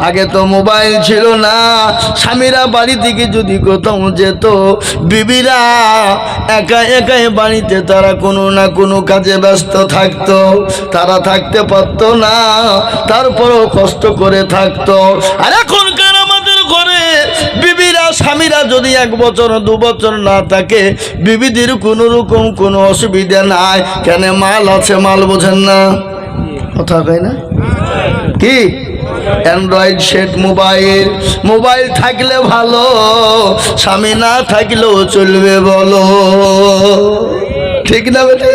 আগে তো মোবাইল ছিল না। স্বামীরা বাড়ি থেকে যদি কোথাও যেত, বিবিরা একা একাই বাড়িতে তারা কোনো না কোনো কাজে ব্যস্ত থাকতো, তারা থাকতে পারতো না, তারপরও কষ্ট করে থাকতো। আর এখনকার আমাদের ঘরে বিবিরা স্বামীরা যদি 1 বছর 2 বছর না থাকে, বিবিদের কোনো রকম কোনো অসুবিধা নাই। কেন? মাল আছে, মাল বোঝেন না কথা কয় না কি? অ্যান্ড্রয়েড সেট মোবাইল, মোবাইল থাকলে ভালো, স্বামী না থাকলেও চলবে বলো, ঠিক না বেটে?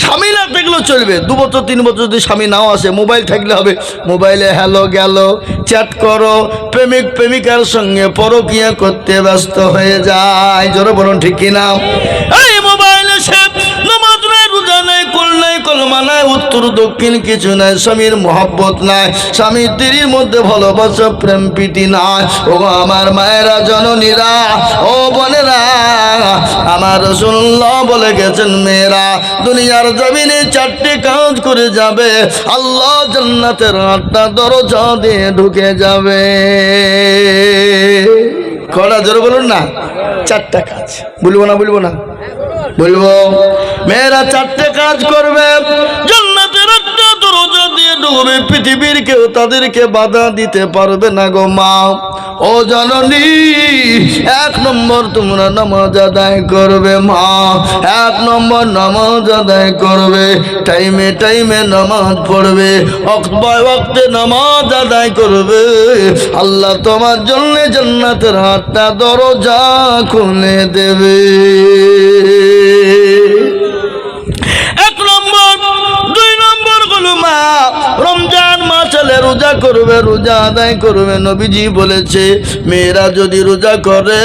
স্বামী না থাকলেও চলবে। 2 বছর 3 বছর যদি স্বামী নাও আসে, মোবাইল থাকলে হবে। মোবাইলে হ্যালো গেল, চ্যাট করো, প্রেমিক প্রেমিকার সঙ্গে পরকীয়া করতে ব্যস্ত হয়ে যায়। জোরে বলুন ঠিক কিনা? এই মোবাইলে সে নামাজ নাই, রোজা নাই, কুল নাই, কলমা নাই, উত্তর দক্ষিণ কিছু নাই, স্বামীর মহব্বত নাই, স্বামী স্ত্রীর মধ্যে ভালোবাসা প্রেম প্রীতি নাই। ও আমার মায়েরা, জননীরা, ও বোনেরা, আমার রাসূলুল্লাহ বলে গেছেন, মেয়েরা দুনিয়ার জমিনে 4টি কাজ করে যাবে, আল্লাহ জান্নাতের 8টা দরজা দিয়ে ঢুকে যাবে। কটা জোরে বলুন না? 4টা কাজ। বলবো না? বলবো না? বলবো। মেয়েরা 4টে কাজ করবে, জান্নাতের 8টা দরজা দিয়ে ঢুকবে, পৃথিবীর কেউ তাদেরকে বাধা দিতে পারবে না গো মা। ও জননী, 1 নম্বর তোমরা নামাজ আদায় করবে মা। 1 নম্বর নামাজ আদায় করবে, টাইমে টাইমে নামাজ পড়বে, ওয়াক্তে নামাজ আদায় করবে। আল্লাহ তোমার জন্য জান্নাতের 8টা দরজা খুলে দেবে। 1 নম্বর। 2 নম্বর হলো মা, রমজান মাস এলে রোজা করবে, রোজা আদায় করবে। নবীজি বলেছে, মেয়েরা যদি রোজা করে,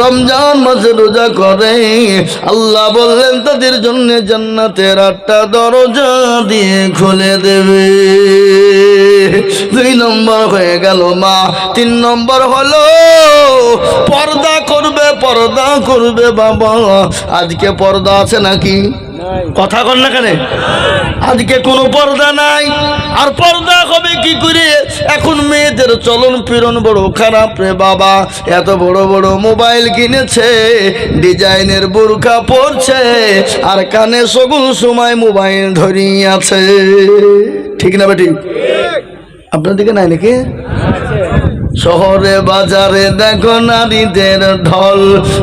রমজান মাসে রোজা করে, আল্লাহ বললেন তাদের জন্য জান্নাতের 8টা দরজা দিয়ে খুলে দেবে। 2 নম্বর হয়ে গেল মা। 3 নম্বর হলো পর্দা করবে, পর্দা করবে বাবা। আজকে পর্দা আছে নাকি? কথা কন না কেন? আজকে কোনো পর্দা নাই। আর পর্দা হবে কি করে? এখন মেয়েদের চলন ফিরন বড় খারাপ রে বাবা। এত বড় বড় মোবাইল কিনেছে, ডিজাইনের বোরকা পরছে, আর কানে সগুল সময় মোবাইল ধরিয়ে আছে। ঠিক না বেটি? আপনার দিকে নাই নাকি? শহরে বাজারে দেখো নারীদের ঢল,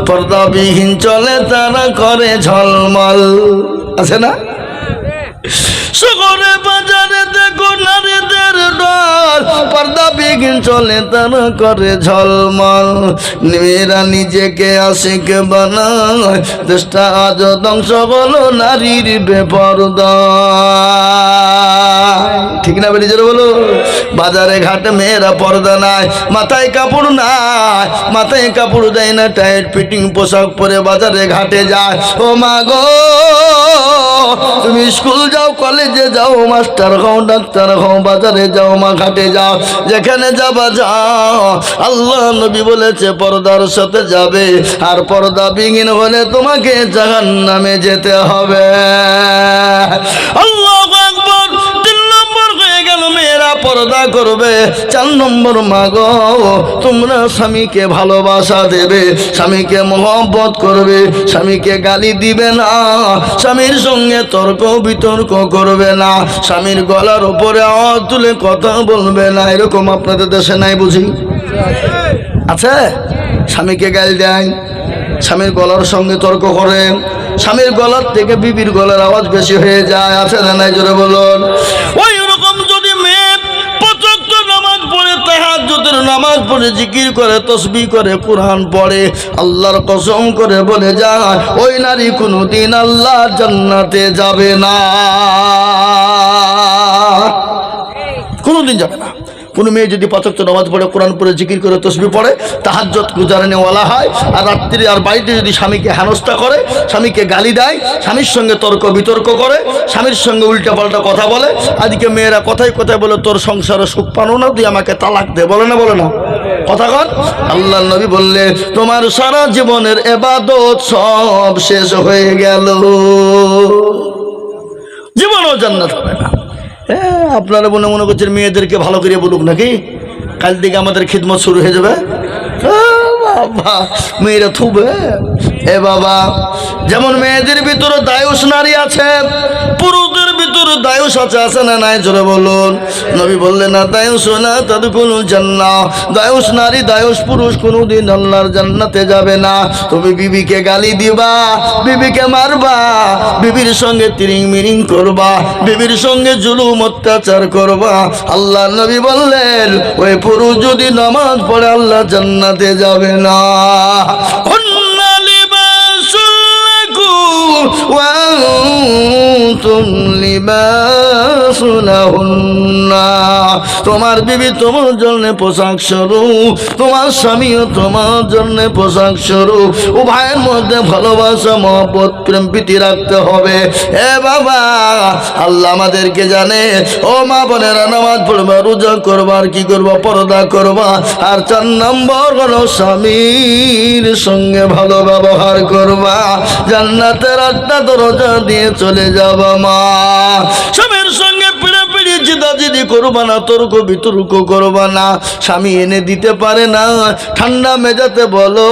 পর্দাবিহীন চলে তারা করে ঝলমল। আছে না? শহরে বাজারে দেখো নারীদের ঢল, পর্দাবিহীন চলে তারা করে ঝলমল। মেয়েরা নিজেকে আশিক বানায়, দেশটা আজ ধ্বংস হলো নারীর বেপরদা। ঠিক না বেটি? জোরে বলো। বাজারে ঘাটে মেয়েরা পর্দা নাই, মাথায় কাপড় নাই, মাথায় কাপড় দেয় না, টাইট ফিটিং পোশাক পরে বাজারে ঘাটে যায়। ও মা গো, তুমি স্কুল যাও, কলেজে যাও, মাস্টার হও, ডাক্তার হও, বাজারে যাও, মা ঘাটে যাও, যেখানে যাবা যাও, আল্লাহ নবী বলেছে পর্দার সাথে যাবে। আর পর্দা বিহীন হলে তোমাকে জাহান্নামে যেতে হবে। আল্লাহু আকবার। 3 নম্বর হয়ে গেল মেয়েরা পর্দা করবে। 4 নম্বর মা গো, তোমরা স্বামীকে ভালোবাসা দেবে, স্বামীকে মহব্বত করবে, স্বামীকে গালি দিবে না, স্বামীর সঙ্গে তর্ক বিতর্ক করবে না, স্বামীর গলার উপরে আওয়াজ তুলে কথা বলবে না। এরকম আপনাদের দেশে নাই বুঝি? আছে? স্বামীকে গালি দেয়, স্বামীর গলার সঙ্গে তর্ক করে, স্বামীর গলার থেকে বিবির গলার আওয়াজ বেশি হয়ে যায়। আছে না নাই? জোরে বলুন। ওই রকম যদি মেয়ে 5 ওয়াক্ত নামাজ পড়ে, তাহাজ্জুদের নামাজ পড়ে, জিকির করে, তাসবিহ করে, কুরআন পড়ে, আল্লাহর কসম করে বলে যায়, ওই নারী কোনোদিন আল্লাহর জান্নাতে যাবে না, কোনোদিন যাবে না। কোনো মেয়ে যদি 5 ওয়াক্ত নামাজ পড়ে, কোরআন পড়ে, জিকির করে, তাসবিহ পড়ে, তাহাজ্জুদ গুজারানেওয়ালা হয়, আর রাত্রি আর বাড়িতে যদি স্বামীকে হেনস্থা করে, স্বামীকে গালি দেয়, স্বামীর সঙ্গে তর্ক বিতর্ক করে, স্বামীর সঙ্গে উল্টা পাল্টা কথা বলে, আজকে মেয়েরা কথায় কথায় বলে, তোর সংসারে সুখ পানো না, তুই আমাকে তালাক দে। বলে না? বলে না? কথা কন। আল্লাহর নবী বললে, তোমার সারা জীবনের ইবাদত সব শেষ হয়ে গেল, জীবনও জান্নাত হবে না। হ্যাঁ, আপনারা মনে করছেন মেয়েদেরকে ভালো করে বলুক নাকি, কাল থেকে আমাদের খিদমত শুরু হয়ে যাবে। বাবা, মেয়েরা থুবে এ বাবা। যেমন মেয়েদের ভিতরে দায়ুস নারী আছে, পুরুষদের ভিতরে দায়ুস আছে না নাই? জোরে বলুন। নবী বললেন না দায়ুস না তাদখুলু জান্নাহ, দায়ুস নারী দায়ুস পুরুষ কোনোদিন আল্লাহর জান্নাতে যাবে না। তুমি বিবিকে গালি দিবা, বিবিকে মারবা, বিবির সঙ্গে তিরিং মিরিং করবা, বিবির সঙ্গে জুলুম অত্যাচার করবা, আল্লাহ নবী বললেন ওই পুরুষ যদি নামাজ পড়ে আল্লাহ জান্নাতে যাবে না। তোমার বিবি তোমার জন্য পোশাক স্বরূপ, তোমার স্বামীও তোমার জন্য পোশাক স্বরূপ। উভয়ের মধ্যে ভালোবাসা মহব্বত প্রেম প্রীতি রাখতে হবে। এ বাবা, আল্লাহ আমাদেরকে জানে। ও মা বোনেরা, নামাজ পড়বা, রোজা করবা, আর কি করবা? পর্দা করবা। আর 4 নম্বর হলো স্বামীর সঙ্গে ভালো ব্যবহার করবা, জান্নাতের 8টা দরজা দিয়ে চলে যাবা। মা স্বামীর সঙ্গে পিড়াপিড়ি জিদাজিদি করবা না, তর্ক বিতর্ক করবা না। স্বামী এনে দিতে পারে না, ঠান্ডা মেজাতে বলো,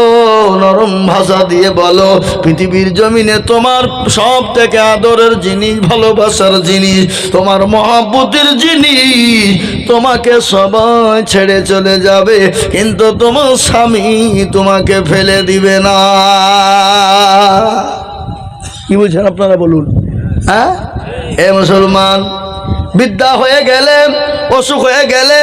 নরম ভাষা দিয়ে বলো, পৃথিবীর জমিনে তোমার সব থেকে আদরের জিনিস, ভালোবাসার জিনিস, তোমার মহব্বতের জিনিস, তোমাকে সবাই ছেড়ে চলে যাবে, কিন্তু তোমার স্বামী তোমাকে ফেলে দিবে না। কি বলছেন আপনারা বলুন? হ্যাঁ, এ মুসলমান, বিদ্যা হয়ে গেলে, অসুখ হয়ে গেলে,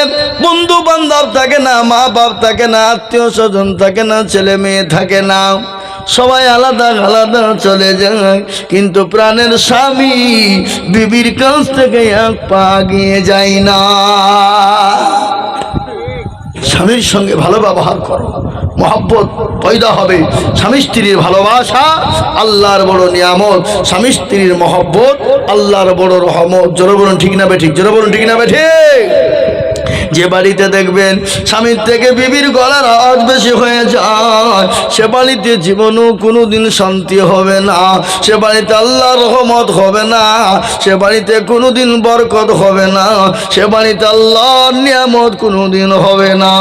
বন্ধু বান্ধব থাকে না, মা বাপ থাকে না, আত্মীয় স্বজন থাকে না, ছেলে মেয়ে থাকে না, সবাই আলাদা আলাদা চলে যায়, কিন্তু প্রাণের স্বামী বিবির কাছ থেকে 1 পা এগিয়ে যায় না। স্বামীর সঙ্গে ভালো ব্যবহার করো, মহব্বত পয়দা হবে। স্বামী স্ত্রীর ভালোবাসা আল্লাহর বড় নিয়ামত, স্বামী স্ত্রীর মহব্বত আল্লাহর বড় রহমত। জোরে বলুন ঠিক না বেঠিক? জোরে বলুন ঠিক না বেঠিক? যে বাড়িতে দেখবেন স্বামীর থেকে বিবির গলার আওয়াজ বেশি হয়ে যায়, সে বাড়িতে জীবনও কোনোদিন শান্তি হবে না, সে বাড়িতে আল্লাহর রহমত হবে না, সে বাড়িতে কোনোদিন বরকত হবে না, সে বাড়িতে আল্লাহর নিয়ামত কোনোদিন হবে না।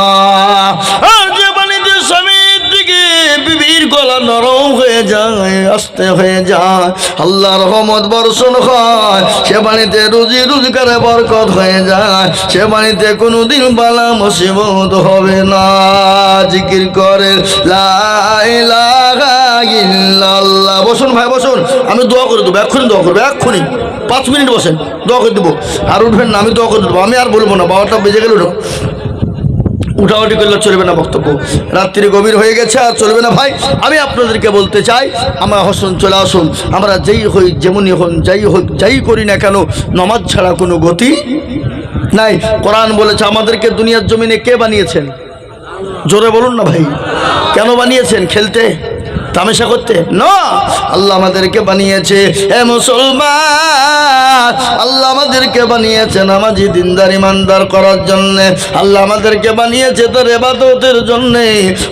আর যে বাড়িতে স্বামীর দিকে বিবির গলা নরম হয়ে যায়, আস্তে হয়ে যায়, আল্লাহর রহমত বর্ষণ হয়, সে বাড়িতে রুজি রোজগারে বরকত হয়ে যায়, সে বাড়িতে কোনোদিন বালা মুসিবত হবে না। জিকির করে লা ইলাহা ইল্লাল্লাহ। বসুন ভাই, বসুন, আমি দোয়া করে দেবো, এক্ষুনি দোয়া করবো, এক্ষুনি 5 মিনিট বসেন, দোয়া করে দেবো। আর উঠবেন না, আমি দোয়া করে দেবো, আমি আর বলবো না। 12টা বেজে গেল, উঠাউটি করলে চলবে না, বক্তব্য রাত্রি গভীর হয়ে গেছে, আর চলবে না ভাই। আমি আপনাদেরকে বলতে চাই, আমার হসন চলে আসুন, আমরা যেই হই, যেমনই হন, যাই হোক, যাই করি না কেন, নামাজ ছাড়া কোনো গতি নাই। কোরআন বলেছে আমাদেরকে দুনিয়ার জমিনে কে বানিয়েছেন? জোরে বলুন না ভাই। কেন বানিয়েছেন? খেলতে, তামাশা করতে না, আল্লাহ আমাদেরকে বানিয়েছে হে মুসলমান, আল্লাহ আমাদেরকে বানিয়েছে নামাজি দিনদার ইমানদার করার জন্য, আল্লাহ আমাদেরকে বানিয়েছে তার ইবাদতের জন্য।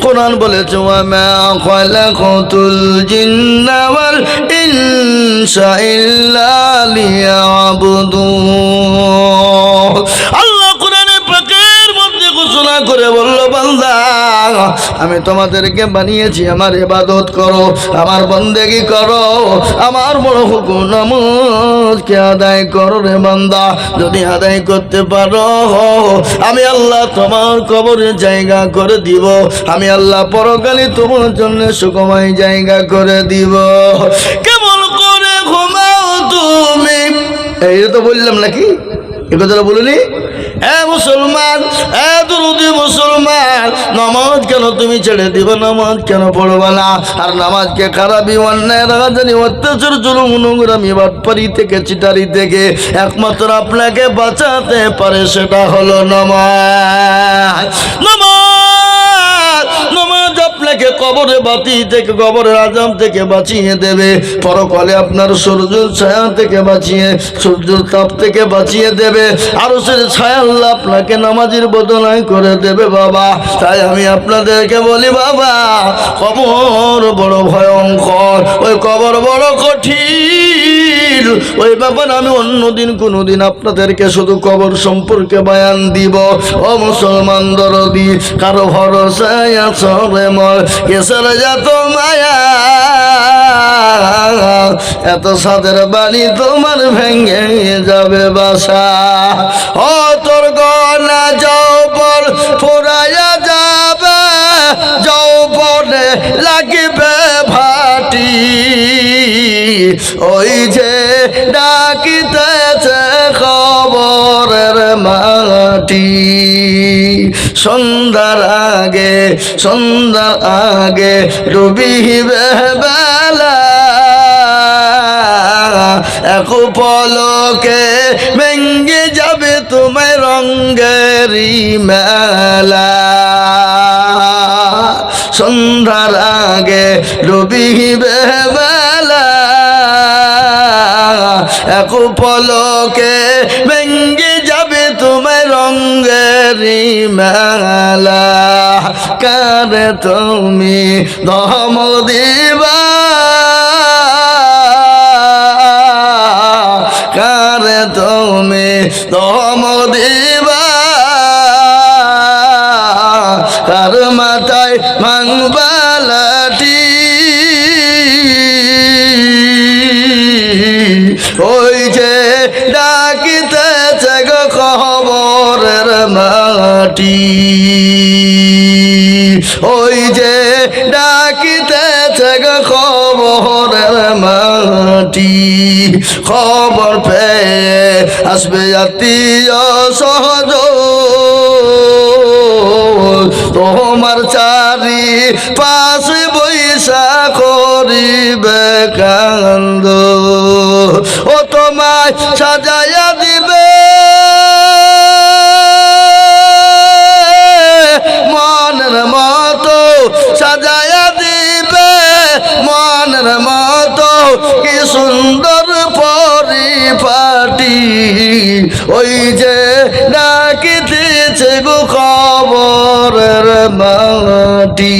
কোরআন বলেছে ওয়া মা খালাকাতুল জিন্না ওয়াল ইনসা ইল্লা লিয়াবুদুন। আল্লাহ কোরআনে পাকের মধ্যে ঘোষণা করে বলল, বান্দা আমি তোমাদেরকে বানিয়েছি আমার ইবাদত করো, আমার বন্দেগি করো, আমার বড় হুকুম নামাজকে আদায় করো রে বান্দা। যদি আদায় করতে পারো, আমি আল্লাহ তোমার কবরে জায়গা করে দিব, আমি আল্লাহ পরকালে তোমার জন্য সুখময় জায়গা করে দিব। কেমন করে ঘুমাও তুমি? এই তো বললাম নাকি, এ কথাটা বলিনি? মুসলমান, দুরুদি মুসলমান, নামাজ কেন তুমি ছেড়ে দিবে? নামাজ কেন পড়বে না? আর নামাজকে খারাপি, অন্যায়, রাগাজানি, অত্যাচার, জুলুম, নোংরামি, বাটপারি থেকে, চিটারি থেকে একমাত্র আপনাকে বাঁচাতে পারে, সেটা হলো নামাজ। নামাজ আপনাকে কবরে বাতি থেকে, কবরের আযাব থেকে বাঁচিয়ে দেবে, পরকালে আপনার সূর্যের ছায়া থেকে বাঁচিয়ে, সূর্যের তাপ থেকে বাঁচিয়ে দেবে, আরশের ছায়া আল্লাহ আপনাকে নামাজের বদলায় করে দেবে বাবা। তাই আমি আপনাদেরকে বলি বাবা, কবর বড় ভয়ঙ্কর, ওই কবর বড় কঠিন। ওই ব্যাপারে আমি অন্যদিন কোনোদিন আপনাদেরকে শুধু কবর সম্পর্কে বয়ান দিব। ও মুসলমান দরদি, কারো ভরসায় আছো রে মর, কেসের যত মায়া, এত সাদের বাড়ি তোমার ভেঙে যাবে বাসা। ও তোর গনা যৌবন ফুরাইয়া যাবে, যৌবনে লাগবে ভাটি, ওই যে ডাকিতেছে খবরের মাটি। সন্ধ্যার আগে, সন্ধ্যার আগে ডুবিবে বেলা, এক পলকে ভেঙে যাবে তোমার রঙ্গেরি মেলা। সন্ধ্যার আগে ডুবিবে বেলা, এক পলকে ভেঙে যাবে তোমার রঙ্গেরি মেলা। কারে তুমি দম দিবা, কারে তুমি দম দিবা, কার মাথায় ভাঙবা লাঠি, ওই যে ডাকিতেছে গো খবরের মাটি, ওই যে ডাকিতেছে গো খবরের মাটি। খবর পেয়ে আসবে আত্মীয় সহজন, তোমার চারি পাশে বৈশা করিবে কান্দ, ও তোমায় সাজাইয়া দিবে মনের মতো, সাজাইয়া দিবে মনের মতো, কি সুন্দর পরিপাটি, ওই যে ডাকিতেছে গো খবরের মাটি।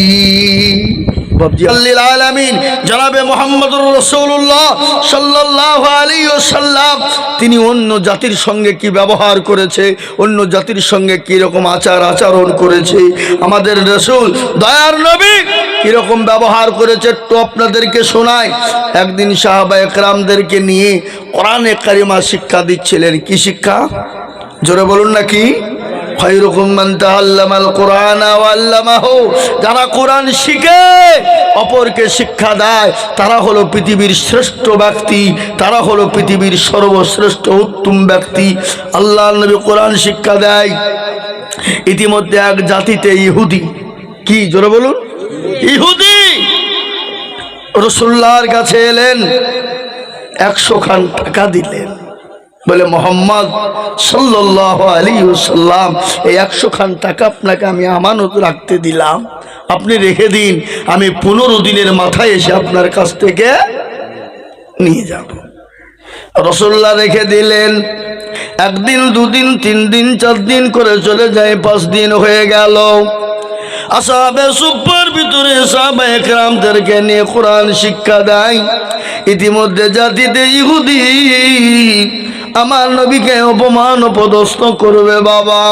জনাবে মুহাম্মদুর রাসূলুল্লাহ সাল্লাল্লাহু আলাইহি ওয়াসাল্লাম তিনি অন্য জাতির সঙ্গে কি ব্যবহার করেছে, অন্য জাতির সঙ্গে কি রকম আচার আচরণ করেছে, আমাদের রাসূল দয়ার নবী কি রকম ব্যবহার করেছে একটু আপনাদেরকে শোনাই। একদিন সাহাবায়ে কেরামদেরকে নিয়ে কোরআনে কারিমা শিক্ষা দিচ্ছিলেন। কি শিক্ষা? জোরে বলুন না কি? খায়রুকুম মান তাআল্লামাল কুরআনা ওয়া আল্লামাহু, যারা কোরআন শিখে অপরকে শিক্ষা দেয় তারা হলো পৃথিবীর শ্রেষ্ঠ ব্যক্তি, তারা হলো পৃথিবীর সর্বশ্রেষ্ঠ উত্তম ব্যক্তি। আল্লাহর নবী কোরআন শিক্ষা দেয়। ইতিমধ্যে এক জাতিতে ইহুদি, কি জোরে বলুন, ইহুদি রাসূলুল্লাহর কাছে এলেন, 100 খান টাকা দিলেন, বলে মোহাম্মদ সাল্লাল্লাহু আলাইহি ওয়াসাল্লাম এই 100 খান টাকা আপনাকে আমি আমানত রাখতে দিলাম, আপনি রেখে দিন, আমি 15 দিনের মাথায় এসে আপনার কাছ থেকে নিয়ে যাব। রাসূলুল্লাহ রেখে দিলেন। একদিন, দুদিন, 3 দিন, 4 দিন করে চলে যায়, 5 দিন হয়ে গেল। আসহাবে সুফফার ভিতরে সাহাবায়ে কেরামদেরকে নিয়ে কোরআন শিক্ষা দেয়। ইতিমধ্যে জাতিতে ইহুদি আমার নবীকে অপমান অপদস্থ করবে বাবা।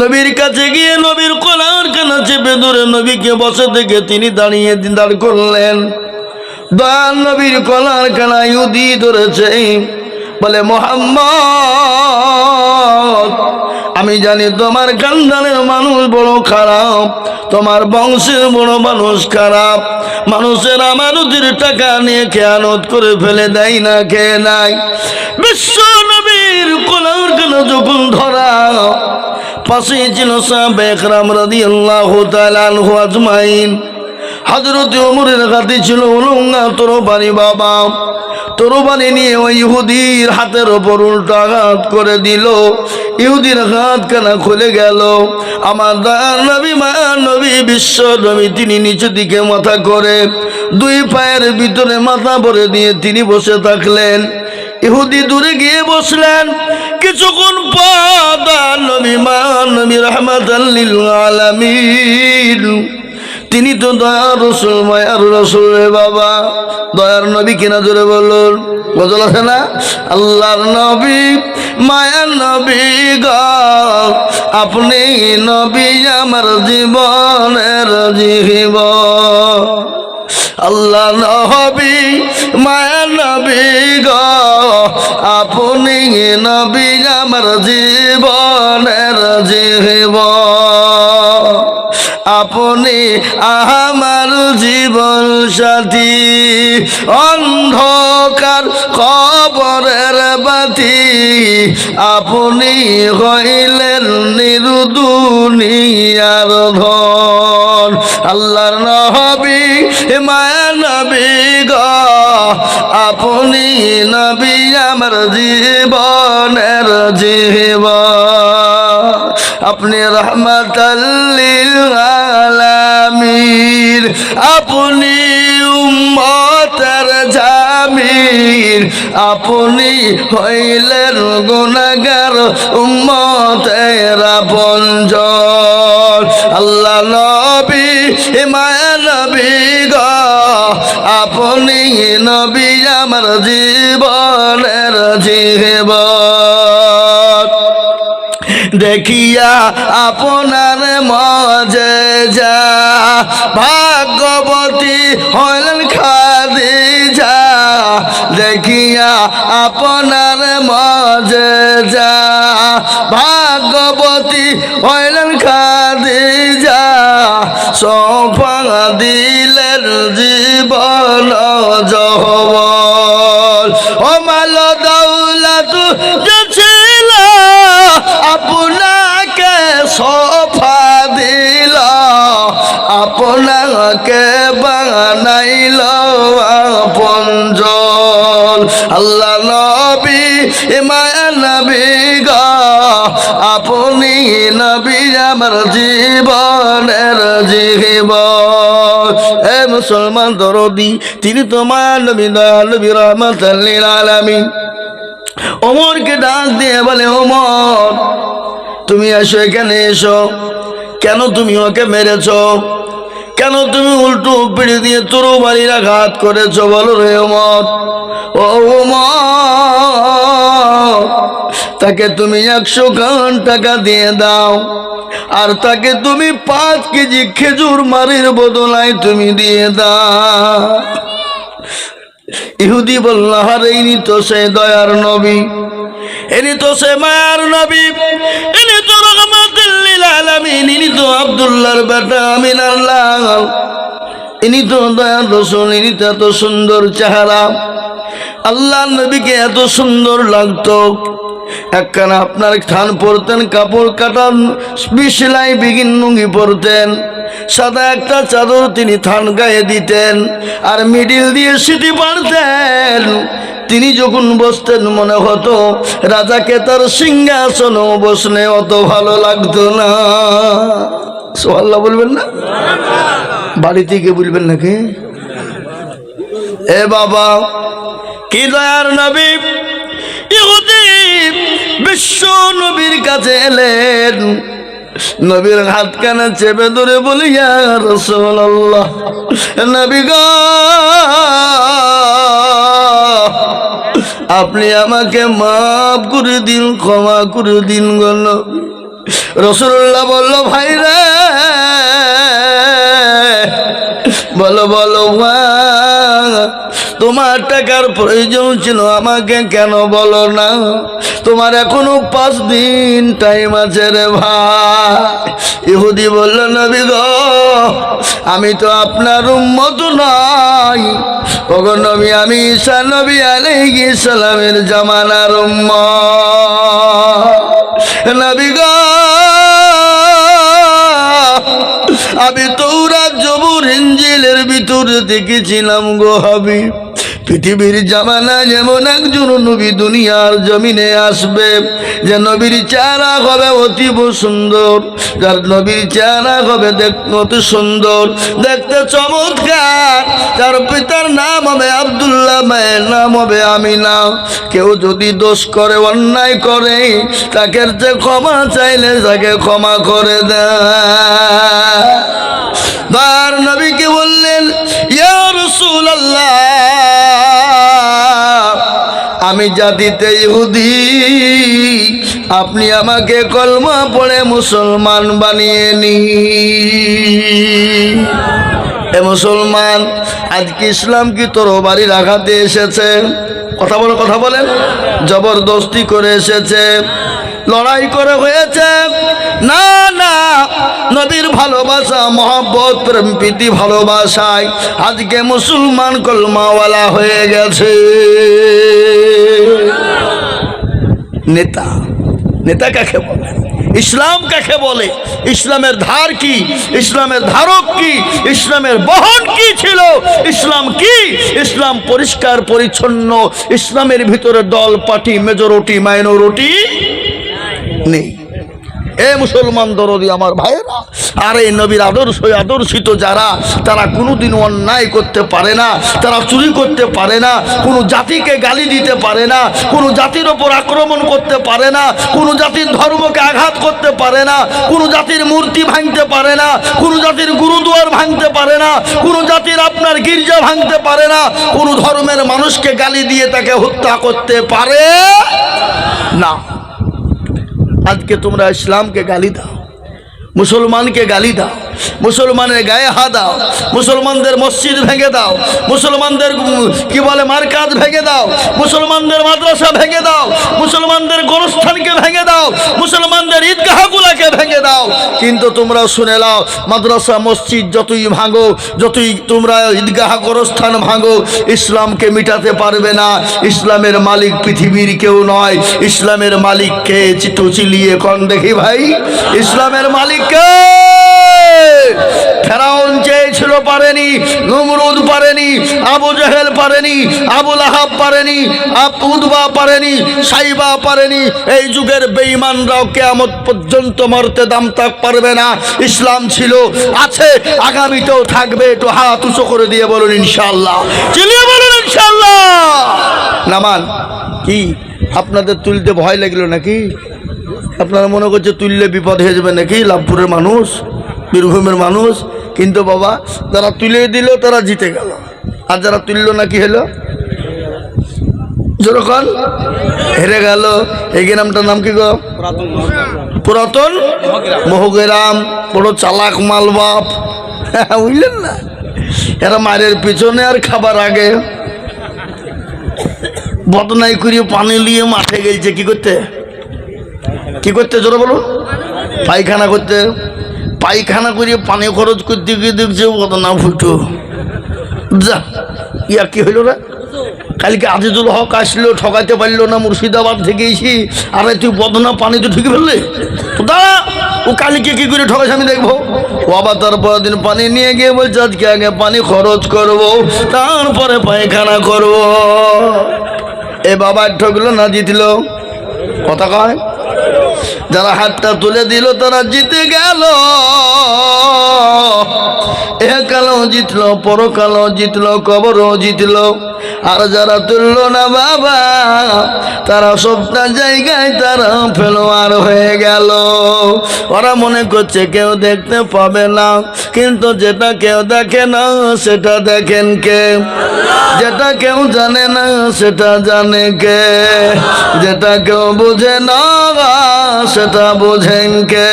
নবীর কাছে গিয়ে নবীর কলার কানা চেপে ধরে নবীকে বসে থেকে তিনি দাঁড় করলেন। দয়াল নবীর কলার কানা ইহুদি ধরেছে, বলে মুহাম্মদ আমি জানি তোমার খানদানের মানুষ বড় খারাপ, তোমার বংশের বড় মানুষ খারাপ, মানুষের আমানতের টাকা নিয়ে খেয়ানত করে ফেলে দেয় না, খেয়ে নাই। বিশ্ব নবীর কোলার কানা যখন ধরা, পাশে ছিল সাহাবায়ে কেরাম রাদিয়াল্লাহু তাআলা আনহু আজমাইন। হযরত ওমরের হাতে ছিল উলঙ্গা তরবারি বাবা। তরবারি নিয়ে ওই ইহুদির হাতের ওপর উল্টো আঘাত করে দিল। ইহুদির হাত কানা খুলে গেল। আমার দয়ার নবী, মায়ার নবী, বিশ্ব নবী তিনি নিচু দিকে মাথা করে 2 পায়ের ভিতরে মাথা ভরে দিয়ে তিনি বসে থাকলেন। ইহুদি দূরে গিয়ে বসলেন। কিছুক্ষণ পর দয়ার নবী, মায়ার নবী রাহমাতাল লিল আলামিন তিনি তো দয়ার রসুল, মায়ার রসুল রে বাবা, দয়ার নবী কিনা জোরে বলুন। গজল আছে না? আল্লাহর নবী মায়ার নবী গো, আপনি নবী আমার জীবনের জীবন। আল্লাহ নবী মায়ার নবী গো, আপনি নবী আমার জীবনের জীবন। আপনি আমার জীবন সাথী, অন্ধকার কবরের বাতি, আপনি হইলেন নিরুদুনিয়ার ধন। আল্লাহর নবী মায়ার নবী গো, আপনি নবী আমার জীবনের জীবন। আপনি রহমাতাল লিল আলামিন, আপনি উম্মতের জামিন, আপনি হইলেন গুনাহগার উম্মতের আপনজন। আল্লাহ নবী মায়া নবী গো, আপনি নবী আমার জীবনের জীবন। দেখিয়া আপনার মজেজা, ভাগ্যবতী হইলেন খাদিজা। দেখিয়া আপনার মজেজা, ভাগ্যবতী হইলেন খাদিজা। সোফা দিলেন জীবন যৌবন। ও মাল দৌলত ছিল আপনাকে সোফা দিল, আপনাকে বানাইল আপনজন। আল্লাহ নবী মায়া নবী গো, আপনি নবী আমার জীবনের জীবন। এ মুসলমান দরদি, তিনি তো মায়া নবী দয়াল নবী রহমাতাল লিল আলামিন। ওমরকে ডাক দিয়ে বলে, ওমর তুমি এসো, এখানে এসো। কেন তুমি ওকে মেরেছ? কেন তুমি উল্টো পিড়ি দিয়ে তরবারির আঘাত করেছ? বলো রে ওমর। ও ওমর, তাকে তুমি 100 টাকা দিয়ে দাও, আর তাকে তুমি 5 কেজি খেজুর মারির বদলায় তুমি দিয়ে দাও। ইহুদি বলল, আরে ইনি তো সে দয়ার নবী, ইনি তো সে মায়ার নবী, ইনি তো রহমাতুল লিল আলামিন, ইনি তো আব্দুল্লাহর বেটা আমিনার লাল, ইনি তো দয়ার রসুল, ইনি তো এত সুন্দর চেহারা। আল্লাহর নবীকে এত সুন্দর লাগতো। একখানা আপনার থান পরতেন, কাপড় কাটা বিশলাই বিগিন লুঙ্গি পরতেন, সাদা একটা চাদর তিনি থান গায়ে দিতেন, আর মিডিল দিয়ে সিটি পারতেন। তিনি যখন বসতেন মনে হতো রাজাকে তার সিংহাসন বসনে অত ভালো লাগতো না। সুবহানাল্লাহ বলবেন না? বাড়ি থেকে বলবেন নাকি? এ বাবা, কি দয়ার নবী! ইহুদি বিশ্ব নবীর কাছে এলেন, নবীর হাতখানা চেপে ধরে বলি, ইয়া রাসূলুল্লাহ, নবী গো, আপনি আমাকে মাফ করে দিন, ক্ষমা করে দিন গো নবী। রাসূলুল্লাহ বলল, ভাই রে, বলো বলো তোমার টাকার প্রয়োজন ছিল, আমাকে কেন বলো না? তোমার এখনো 5 দিন টাইম আছে রে ভাই। ইহুদি বলল, নবী গো, আমি তো আপনার উম্মত নই। ওগো নবী, আমি ঈসা নবী আলাইহিস সালামের জামানার উম্মত। নবী গো, আমি তৌরাত জবুর ইনজিলের ভিতরে দেখেছিলাম গো হাবিব, পৃথিবীর জামানা যেমন একজন নবী দুনিয়ার জমিনে আসবে, যে নবীর চেহারা হবে অতীব সুন্দর, যার নবীর চেহারা হবে অতি সুন্দর, দেখতে চমৎকার, তার পিতার নাম হবে আব্দুল্লাহ, মায়ের নাম হবে আমিনা। কেউ যদি দোষ করে, অন্যায় করে, তাকে যে ক্ষমা চাইলে তাকে ক্ষমা করে দেয়। আল্লাহর নবীকে বললেন, ইয়া রাসূলুল্লাহ, আমি জাতিতে ইহুদি, আপনি আমাকে কলমা পড়ে মুসলমান বানিয়ে নিন। এ মুসলমান, আজকে ইসলাম কি তরবারির আঘাতে এসেছে? কথা বলে কথা বলেন, জবরদস্তি করে এসেছে, লড়াই করে হয়েছে? না না, নবীর ভালোবাসা, মহব্বত, প্রেম প্রীতি, ভালোবাসায় আজকে মুসলমান কলমাওয়ালা হয়ে গেছে। নেতা, নেতা কাকে বলে? ইসলাম কাকে বলে? ইসলামের ধার কি? ইসলামের ধারক কি? ইসলামের বহন কি ছিল? ইসলাম কি? ইসলাম পরিষ্কার পরিচ্ছন্ন। ইসলামের ভিতরে দল পার্টি, মেজরিটি মাইনরিটি নেই। এ মুসলমান দরদি আমার ভাইয়েরা, আর এই নবীর আদর্শিত যারা, তারা কোনোদিন অন্যায় করতে পারে না, তারা চুরি করতে পারে না, কোনো জাতিকে গালি দিতে পারে না, কোনো জাতির ওপর আক্রমণ করতে পারে না, কোনো জাতির ধর্মকে আঘাত করতে পারে না, কোনো জাতির মূর্তি ভাঙতে পারে না, কোনো জাতির গুরুদুয়ার ভাঙতে পারে না, কোনো জাতির আপনার গির্জা ভাঙতে পারে না, কোনো ধর্মের মানুষকে গালি দিয়ে তাকে হত্যা করতে পারে না। আজকে তোমরা ইসলামকে গালি দাও, মুসলমানকে গালি দাও, মুসলমানের গায়ে হাত দাও, মুসলমানদের মসজিদ ভেঙে দাও, মুসলমানদের কি বলে মার্কাজ ভেঙে দাও, মুসলমানদের মাদ্রাসা ভেঙে দাও, মুসলমানদের গোরস্থানকে ভেঙে দাও, মুসলমানদের ঈদগাহগুলোকে ভেঙে দাও। কিন্তু তোমরা শুনে নাও, মাদ্রাসা মসজিদ যতই ভাঙো, যতই তোমরা ঈদগাহ গোরস্থান ভাঙো, ইসলামকে মিটাতে পারবে না। ইসলামের মালিক পৃথিবীর কেউ নয়। ইসলামের মালিককে চিলিয়ে কোন দেখি ভাই, ইসলামের মালিক ফেরাউন চেয়েছিল, পারেনি। নমরুদ পারেনি, আবু জেহেল পারেনি, আবু লাহাব পারেনি, উতবা পারেনি, সাইবা পারেনি। এই যুগের বেঈমানরাও কিয়ামত পর্যন্ত মরতে দাম তাক পারবে না। ইসলাম ছিল, আছে, আগামীতেও থাকবে। একটু হাত উঁচু করে দিয়ে বলুন ইনশাআল্লাহ, চিলিয়ে বলুন ইনশাআল্লাহ। নামান কি আপনাদের তুলতে ভয় লাগলো নাকি? আপনারা মনে করছে তুললে বিপদ হয়ে যাবে নাকি? লাভপুরের মানুষ, বীরভূমের মানুষ। কিন্তু বাবা, যারা তুলে দিল তারা জিতে গেল, আর যারা তুলল না কি হলো? যখন হেরে গেল। এই গ্রামটার নাম কি গো? পুরাতন মহগ্রাম। বড় চালাক মাল বাপ, বুঝলেন না? এরা মায়ের পিছনে আর খাবার আগে বদনাই করিয়ে পানি নিয়ে মাঠে গেছে। কি করতে? কি করতে জোরে বলুন? পায়খানা করতে। পায়খানা করিয়ে পানি খরচ করতে গিয়ে দেখছে বদনা ফুটো। যা, ইয়া কি হইল রে? কালকে আজিজুল হক আসলো, ঠকাতে পারলো না, মুর্শিদাবাদ থেকে এসি। আরে তুই বদনা পানি তো ঠিক ফেললে তো দাঁড়া, ও কালকে কি করে ঠকাছে আমি দেখবো। ও আবার তারপর দিন পানি নিয়ে গিয়ে বলছে আজকে আগে পানি খরচ করবো, তারপরে পায়খানা করবো। এ বাবা ঠকলো না জিতলো? কথা কয়। যারা হাতটা তুলে দিল তারা জিতে গেল। একালও জিতলো, পরকালও জিতলো, কবরও জিতলো। আর যারা তুলল না বাবা, তারা সবটা জায়গায় তারা ফেলোয়ার হয়ে গেল। ওরা মনে করছে কেউ দেখতে পাবে না, কিন্তু যেটা কেউ দেখে না সেটা দেখেন কে? যেটা কেউ জানে না সেটা জানে কে? যেটা কেউ বুঝে না সেটা বোঝেন কে?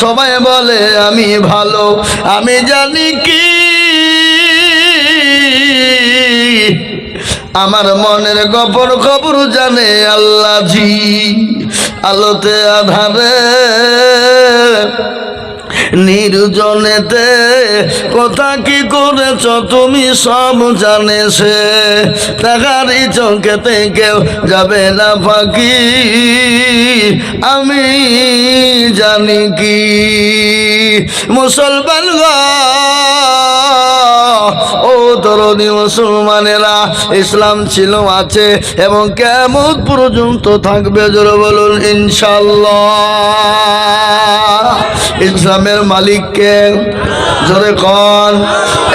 সবাই বলে আমি ভালো, আমি জানি কি আমার মনের গোপন খবর জানে আল্লাহ জি। আলোতে আধারে নির্জনেতে কথা কি করেছ তুমি সব জানে সে। তাহারি চোখেতে কেউ যাবে না ফাঁকি, আমি জানি কি। মুসলমান গো, ও দরদি মুসলমানেরা, ইসলাম ছিল, আছে এবং কিয়ামত পর্যন্ত থাকবে। জোরে বলুন ইনশাআল্লাহ। ইসলামের মালিককে জোরে কন।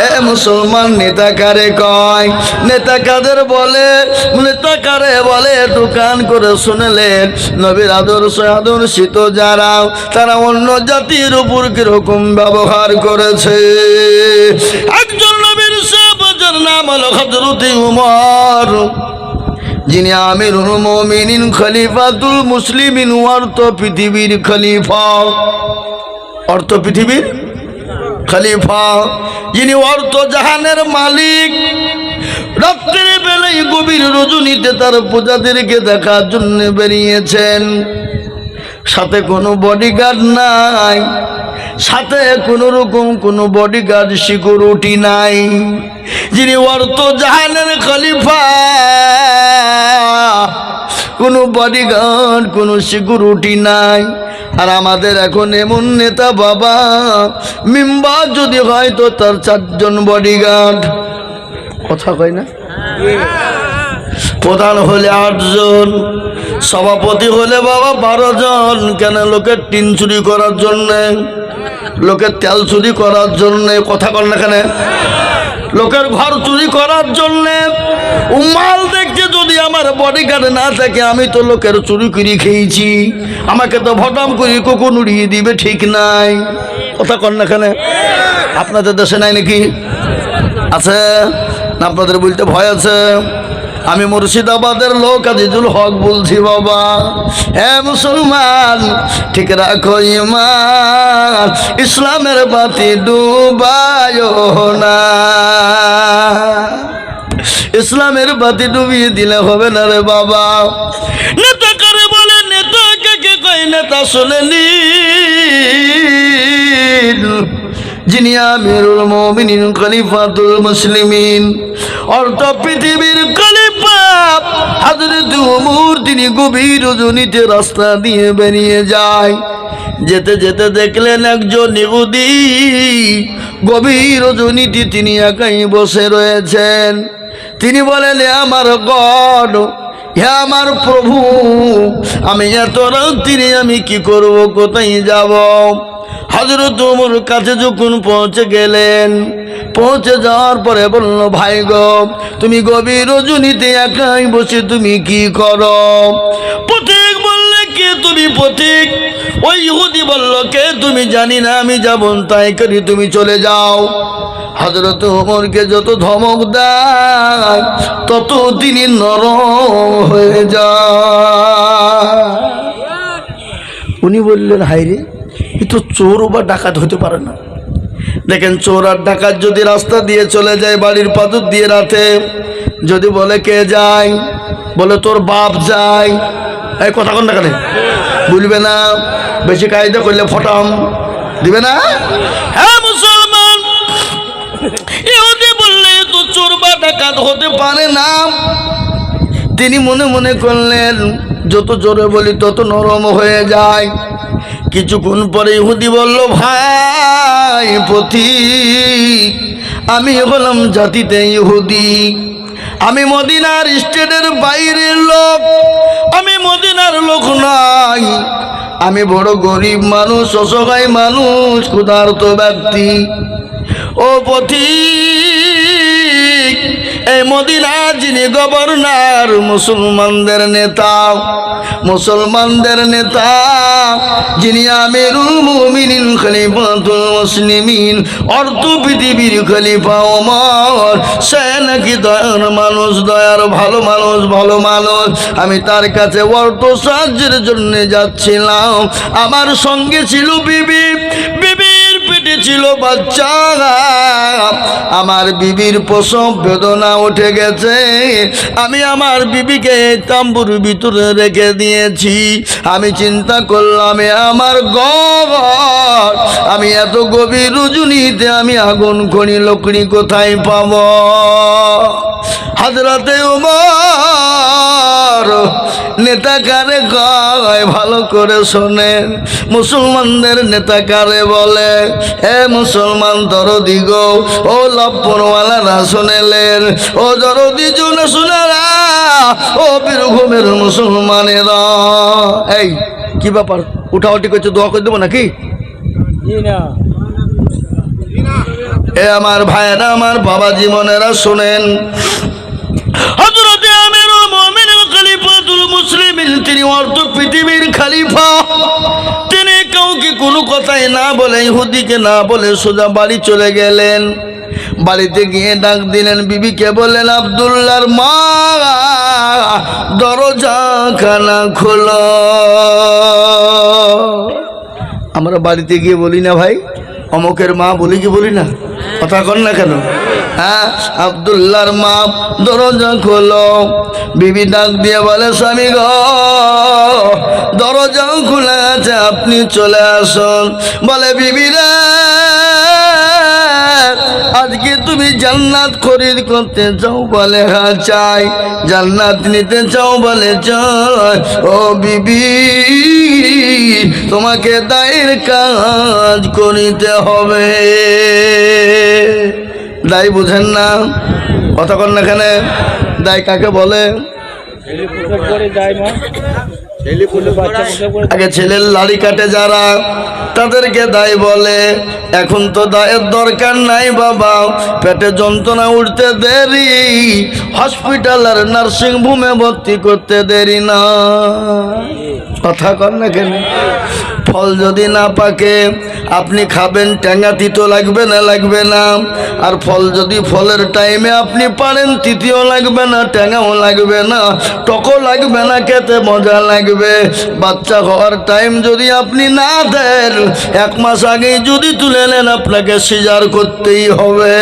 এ মুসলমান, নেতা কারে কয়? নেতা কাদের বলে? নেতা কারে বলে একটু কান করে শুনলেন নবীর আদর্শিত যারা তারা অন্য জাতির উপর কিরকম ব্যবহার করেছে। একজন নবীর সাহাবার নাম হলো হযরত উমর, যিনি আমিরুল মুমিনিন খলিফাতুল মুসলিমিন, অর্থ পৃথিবীর খলিফা, অর্থ পৃথিবীর খলিফা, যিনি অর্থ জাহানের মালিক। রাত্রের বেলায় গভীর রজনীতে তার প্রজাদেরকে দেখার জন্য বেরিয়েছেন। সাথে কোনো বডিগার্ড নাই, সাথে কোনো রকম কোনো বডিগার্ড সিকিউরিটি নাই। যিনি অর্থ জাহানের খলিফা, কোনো বডিগার্ড কোনো সিকিউরিটি নাই। আর আমাদের এখন এমন নেতা বাবা, মেম্বার যদি হয় তো তার 4 জন বডিগার্ড, কথা কয় না? প্রধান হলে 8 জন, সভাপতি হলে বাবা 12 জন। কেন? লোকের টিন চুরি করার জন্যে, লোকের তেল চুরি করার জন্যে, কথা কর না কেন? লোকের ঘর চুরি করার জন্যে। উম্মাল দেখছে যদি আমার বডিগার্ড না থাকে আমি তো লোকের চুরি করে খেয়েছি, আমাকে তো ভটাম করে কুকুর উড়িয়ে দিবে, ঠিক নাই? কথা কর না কেন? আপনাদের দেশে নাই নাকি? আছে না? আপনাদের বলতে ভয় আছে? আমি মুর্শিদাবাদের লোক আজিজুল হক বলছি বাবা। হে মুসলমান, ঠিক রাখো ঈমান, ইসলামের বাতি ডুবায়ো না। ইসলামের বাতি ডুবিয়ে দিলে হবে না রে বাবা। নেতা কারে বলে? নেতা কে কই? নেতা শুনেনি, যিনি আমিরুল মুমিনিন খলিফাতুল মুসলিমিন, অর্থ পৃথিবীর খলিফা হযরত উমর। তিনি গভীর রজনীতে রাস্তা দিয়ে বেরিয়ে যায়। যেতে যেতে দেখলেন একজন ইহুদি গভীর রজনীতে তিনি একাই বসে রয়েছেন। তিনি বলেন, হে আমার গড, হে আমার প্রভু, আমি এত রাত্রি আমি কি করব, কোথায় যাব? হযরত ওমর কাছে যখন পৌঁছে গেলেন, পৌঁছে যাওয়ার পরে বলল, ভাই গো, তুমি গভীর রজনীতে একাই বসে তুমি কি করো? পথিক বললে, কে তুমি? পথিক ওই ইহুদি বলল, কে তুমি? জানি না, আমি যাব তাই করি, তুমি চলে যাও। হযরত ওমরকে যত ধমক দেয় তত তিনি নরম হয়ে যায়। উনি বললেন, হায়রে, এ তো চোর বা ডাকাত হতে পারে না। দেখেন, চোর আর ডাকাত যদি রাস্তা দিয়ে চলে যায় বাড়ির পাদর দিয়ে রাতে, যদি বলে কে যায়, বলে তোর বাপ যায়, এই কথা কন না কেন? বলবে না? বেশি কায়দা করলে ফটাম দিবে না? হ্যাঁ মুসলমান, ইহুদি বললে তো চোর বা ডাকাত হতে পারে না। তিনি মনে মনে করলেন, যত জোরে বলি তত নরম হয়ে যায়। কিছুক্ষণ পরে ইহুদি বলল, ভাই পথিক, আমি হলাম জাতিতে ইহুদি, আমি মদিনার স্টেটের বাইরের লোক, আমি মদিনার লোক নয়, আমি বড় গরিব মানুষ, অসহায় মানুষ, ক্ষুধার্ত ব্যক্তি। ও পথিক, এই মদিনার যিনি গভর্নর, মুসলমানদের নেতা, মুসলমানদের নেতা, যিনি আমিরুল মুমিনিন খলিফাতুল মুসলিমিন, অর্থ পৃথিবীর খলিফা ওমর, সে নাকি দয়ার মানুষ, দয়ার ভালো মানুষ, ভালো মানুষ। আমি তার কাছে অর্থ সাহায্যের জন্য যাচ্ছিলাম। আমার সঙ্গে ছিল বিবি, বিবির পেটে ছিল বাচ্চা। আমার বিবির প্রসব বেদনা উঠে গেছে, আমি আমার বিবিকে তাম্বুর ভিতরে রেখে দিয়েছি। আমি চিন্তা করলাম, আমার ঘর, আমি এত গভীর রজনীতে আমি আগুন খনি লকড়ি কোথায় পাব? হযরতে ওমর নেতা কারে কয় ভালো করে শোনেন। মুসলমানদের নেতা কারে বলে? হে মুসলমান দরদি গো, ও লপ্পরওয়ালারা শুনেলেন, ও দরদি জুন শুনেরা, ও বীরভূমের মুসলমানেরা। এই কি ব্যাপার, উঠাউটি করছে, দোয়া করে দেবো নাকি? এ আমার ভাইয়েরা, আমার বাবা জীবনেরা শুনেন, হযরতে আমিরুল মুমিনিন আলামিন, তিনি অর্ধ পৃথিবীর খলিফা। তিনি কাউকে কোনো কথাই না বলে, ইহুদিকে না বলে সোজা বাড়ি চলে গেলেন। বাড়িতে গিয়ে ডাক দিলেন, বিবিকে বললেন, আব্দুল্লাহর মা, দরজা খানা খোলো। আমরা বাড়িতে গিয়ে বলি না ভাই, অমকের মা বলি কি বলি না? কথা কর না কেন? হ্যাঁ, আব্দুল্লাহর মা, দরজা খোলো। বিবি ডাক দিয়ে বলে, স্বামী গো, দরজা খোলা আছে, আপনি চলে আসুন। বলে, বিবি রে, আজকে তুমি জান্নাত খরিদ করতে চাও? বলে, হ্যাঁ চাই। জান্নাত নিতে চাও? বলে চাই। ও বিবি, তোমাকে দায়ের কাজ করিতে হবে। দায় বুঝেন না? কথা কন না এখানে। দায় কাকে বলে? আগে ছেলের লাড়ি কাটে যারা, তাদেরকে দায় বলে। এখন তো দায়ের দরকার নাই বাবা, পেটে যন্ত্রণা উঠতে দেরি, হসপিটাল আর নার্সিং হোমে ভর্তি করতে দেরি না। কথা কর না কেন? ফল যদি না পাকে আপনি খাবেন, ট্যাঙা তিতো লাগবে না? লাগবে না। আর ফল যদি ফলের টাইমে আপনি পারেন, তিতিও লাগবে না, ট্যাঙাও লাগবে না, টকও লাগবে না, খেতে মজা লাগবে। বাচ্চা হওয়ার টাইম যদি আপনি না দেন, 1 মাস আগেই যদি তুলে নেন, আপনাকে সিজার করতেই হবে।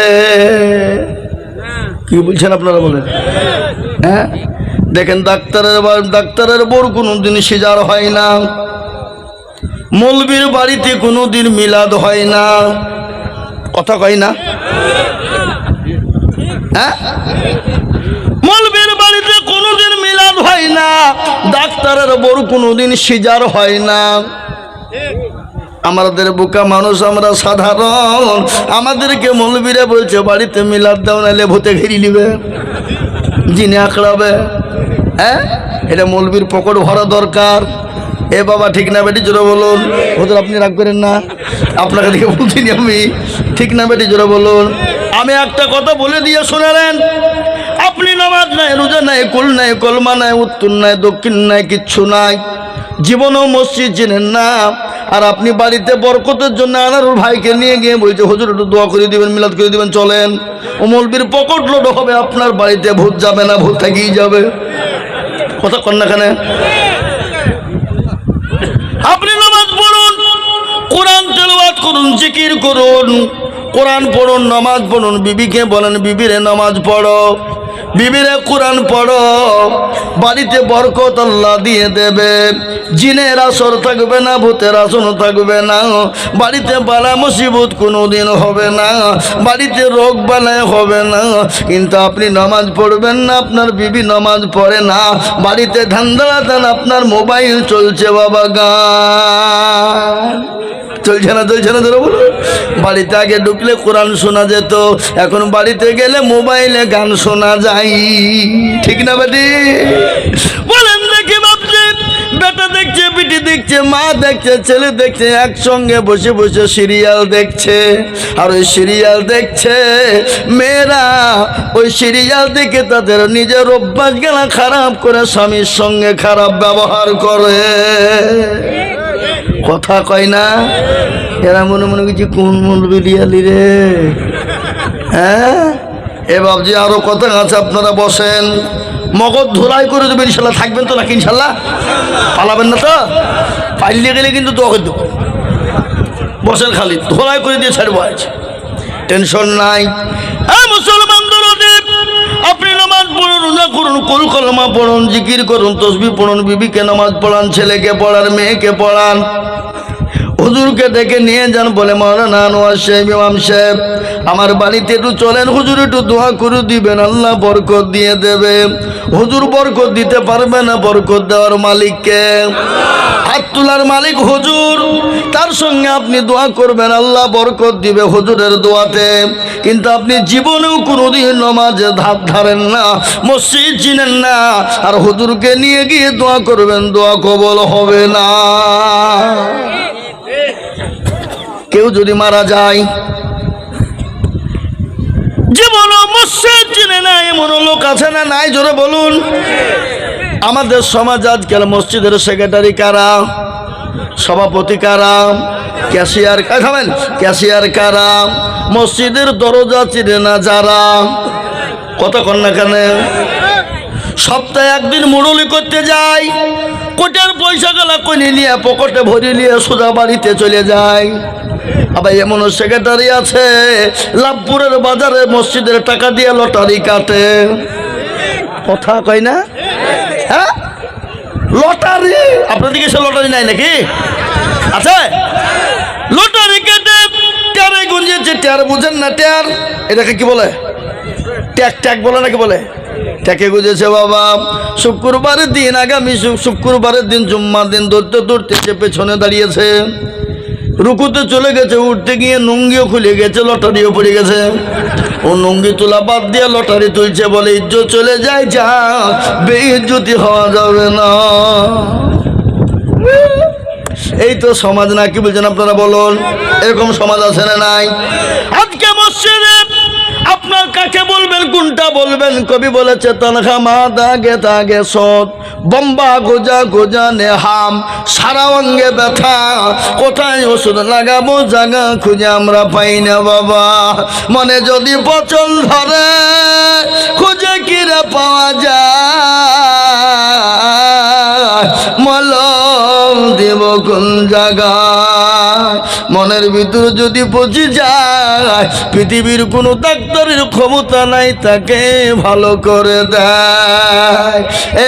কি বলছেন আপনারা? বলেন। হ্যাঁ, দেখেন, ডাক্তারের বোর কোনোদিন সিজার হয় না, মৌলবীর বাড়িতে কোনোদিন মিলাদ হয় না। কথা কয় না? হ্যাঁ, মৌলবীর বাড়িতে কোনোদিন মিলাদ হয় না, ডাক্তারের বোর কোনোদিন সিজার হয় না। আমাদের বোকা মানুষ, আমরা সাধারণ, আমাদেরকে মৌলবীরা বলছে বাড়িতে মিলাদ দাও, নাহলে ভূতে ঘিরে নিবে, জিনে আঁকড়াবে। হ্যাঁ, এটা মৌলবীর পকেট ভরা দরকার। এ বাবা, ঠিক না বেটি? জোরে বলুন। হুজুর আপনি রাগ করেন না, আপনাকে দিকে বলছিনি আমি। ঠিক না বেটি? জোরে বলুন। আমি একটা কথা বলে দিয়ে শোনালেন, আপনি নামাজ নাই, রোজা নাই, কুল নাই, কলমা নাই, উত্তর নাই, দক্ষিণ নাই, কিচ্ছু নাই, জীবনও মসজিদ চেনেন না, আর আপনি বাড়িতে বরকতের জন্য আনারুল ভাইকে নিয়ে গিয়ে বলছে, হুজুর একটু দোয়া করে দিবেন, মিলাদ করে দিবেন, চলেন। ও মৌলবীর পকেট লোড হবে, আপনার বাড়িতে ভূত যাবে না, ভূত থেকেই যাবে। কথা কন না কেন? আপনি নামাজ পড়ুন, কোরআন তেলাওয়াত করুন, জিকির করুন, কোরআন পড়ুন, নামাজ পড়ুন। বিবিকে বলেন, বিবিরে নামাজ পড়ো, বিবিরে কোরআন পড়ো, বাড়িতে বরকত আল্লাহ দিয়ে দেবে। জিনের আসর থাকবে না, ভূতের আসন থাকবে না, বাড়িতে বালা মুসিবত কোনোদিন হবে না, বাড়িতে রোগ বালাই হবে না। কিন্তু আপনি নামাজ পড়বেন না, আপনার বিবি নামাজ পড়ে না, বাড়িতে ধান্দা দেন, আপনার মোবাইল চলছে বাবা, গান চলছে না? চলছে না? ধরো বলো। বাড়িতে আগে ঢুকলে কোরআন শোনা যেত, এখন বাড়িতে গেলে মোবাইলে গান শোনা যায়। ঠিক না বেটি? বলেন দেখি। ভাবছে বেটা দেখছে, বিটি দেখছে, মা দেখছে, ছেলে দেখছে, একসঙ্গে বসে বসে সিরিয়াল দেখছে। আর ওই সিরিয়াল দেখছে মেয়েরা, ওই সিরিয়াল দেখে তাদের নিজের অভ্যাস গেলা খারাপ করে স্বামীর সঙ্গে খারাপ ব্যবহার করে। কথা কয় না? এরা মনে মনে কিছু কোন মৌলবী লিয়ালি রে? হ্যাঁ, এ বাবজি আরো কথা আছে, আপনারা বসেন, মগজ ধোলাই করে দেবেন ইনশাল্লাহ। থাকবেন তো নাকি ইনশাল্লাহ? পালাবেন না তো? পালিয়ে গেলে কিন্তু দোয়া করে দেবো। বসেন, খালি ধোলাই করে দিয়ে ছাড়বো, আজ টেনশন নাই। হ্যাঁ মুসলমান দরদে, আপনি নামাজ পড়ুন, রোজা করুন, কুল কলমা পড়ুন, জিকির করুন, তসবিহ পড়ুন, বিবিকে নামাজ পড়ান, ছেলেকে পড়ান, মেয়েকে পড়ান। হুজুরকে ডেকে নিয়ে যান, বলে মাওলানা আনোয়ার সাহেব, ইমাম সাহেব, আমার বাড়িতে একটু চলেন, হুজুর একটু দোয়া করে দিবেন, আল্লাহ বরকত দিয়ে দেবে। হুজুর বরকত দিতে পারবে না, বরকত দেওয়ার মালিককে, হাত তোলার মালিক হুজুর, তার সঙ্গে আপনি দোয়া করবেন, আল্লাহ বরকত দিবে হুজুরের দোয়াতে। কিন্তু আপনি জীবনেও কোনোদিন নামাজে ধার ধারেন না, মসজিদ চিনেন না, আর হুজুরকে নিয়ে গিয়ে দোয়া করবেন, দোয়া কবল হবে না। কেউ যদি মারা যায়, জীবন মসজিদ চিনে না, এমন লোক আছে না নাই? জোরে বলুন। আমাদের সমাজ আজকাল মসজিদের সেক্রেটারি কারা, সভাপতি কারা, ক্যাশিয়ার খাবেন, ক্যাশিয়ার কারা, মসজিদের দরজা চিনে না যারা, কথা কন না কেন? সপ্তাহে একদিন মুরলি করতে যাই, কোটার পয়সা গেলা কইনি নিয়ে পকেটে ভরি নিয়ে সোজা বাড়িতে চলে যায়। আবার এমনও সেক্রেটারি আছে লাভপুরের বাজারে মসজিদের টাকা দিয়ে লটারি কাটে, কথা কয় না? হ্যাঁ, লটারি আপনার দিকে সে লটারি নাই নাকি? আছে লটারি কেটে ট্যারে গুঞ্জেছে, ট্যার বুঝেন না? ট্যার এটাকে কি বলে? ট্যাক ট্যাক বলে নাকি বলে? ট্যাকে গুঁজেছে বাবা। শুক্রবারের দিন, আগামী শুক্রবারের দিন জুম্মার দিন দৌড়তে দৌড়তে সে পেছনে দাঁড়িয়েছে, রুকুতে চলে গেছে, উঠতে গিয়ে নুঙ্গিও খুলে গেছে, লটারিও পড়ে গেছে। ও নুঙ্গি তোলা বাদ দিয়ে লটারি তুলছে, বলে ইজ্জত চলে যায়, যা বেইজ্জতি হওয়া যাবে না। এই তো সমাজ, না কি বলছেন আপনারা বলুন? এরকম সমাজ আছে না নাই? আজকে মসজিদে আপনার কাকে বলবেন, কোনটা বলবেন? কবি বলেছে তনখা মা দাগে দাগে সৎ, বম্বা গোজা গোজা নেহাম, সারা অঙ্গে ব্যথা, কোথায় ওষুধ লাগাবো জায়গা খুঁজে আমরা পাই না বাবা। মনে যদি পচন ধরে খুঁজে কিরে পাওয়া যায়, মলম দেব কোন জায়গায়? মনের ভিতর যদি পচে যায়, পৃথিবীর কোনো ডাক্তারের ক্ষমতা নাই তাকে ভালো করে দেয়।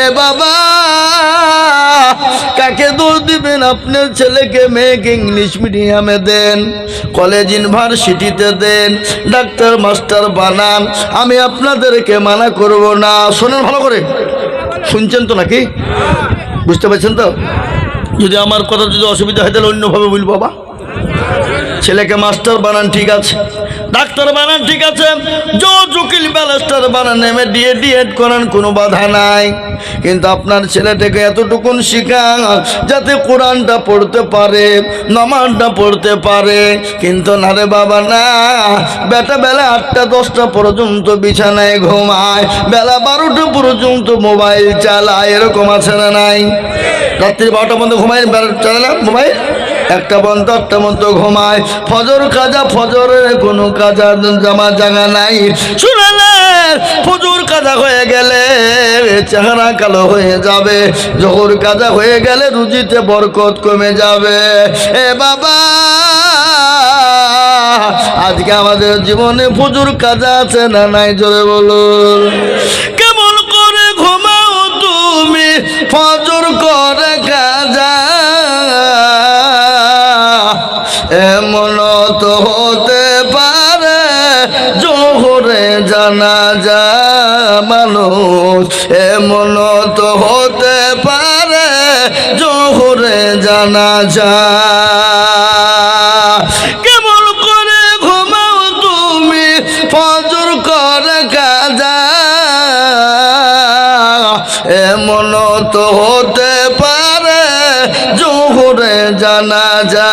এ বাবা, কাকে দোষ দিবেন? আপনার ছেলেকে মেয়েকে ইংলিশ মিডিয়ামে দেন, কলেজ ইউনিভার্সিটিতে দেন, ডাক্তার মাস্টার বানান, আমি আপনাদেরকে মানা করব না। শোনেন ভালো করে, শুনছেন তো নাকি? বুঝতে পারছেন তো? যদি আমার কথা যদি অসুবিধা হয় তাহলে অন্যভাবে বলবো। বাবা, ছেলেকে মাস্টার বানান ঠিক আছে, ডাক্তার বানান ঠিক আছে, জজ উকিল ব্যারিস্টার বানান, ডিএড করান, কোনো বাধা নাই। কিন্তু আপনার ছেলেটাকে এতটুকুন শিখান যাতে কোরআনটা পড়তে পারে, নামাজটা পড়তে পারে। কিন্তু না রে বাবা, না, বেটা বেলা 8টা 10টা পর্যন্ত বিছানায় ঘুমায়, বেলা 12টা পর্যন্ত মোবাইল চালায়, এরকম আছে না নাই? রাত্রি 12টা পর্যন্ত ঘুমায়, চালায় মোবাইল, 1টা বন্ধ 8টা মতো ঘুমায়। ফজর কাজা, ফজরের কোনো কাজা জামা জায়গা নাই। শুনলেন, ফজর কাজা হয়ে গেলে চেহারা কালো হয়ে যাবে, জোহর কাজা হয়ে গেলে রুজিতে বরকত কমে যাবে। এ বাবা, আজকে আমাদের জীবনে ফজর কাজা আছে না নাই? জোরে বলুন। কেমন করে ঘুমাও তুমি ফজর করে কাজা? এমন তো হতে পারে জোহরে জানাজা মানুষ, এমন তো হতে পারে জোহরে জানাজা। কেমন করে ঘুমাও তুমি ফজর করে কাজা? এমন তো হতে পারে জোহরে জানাজা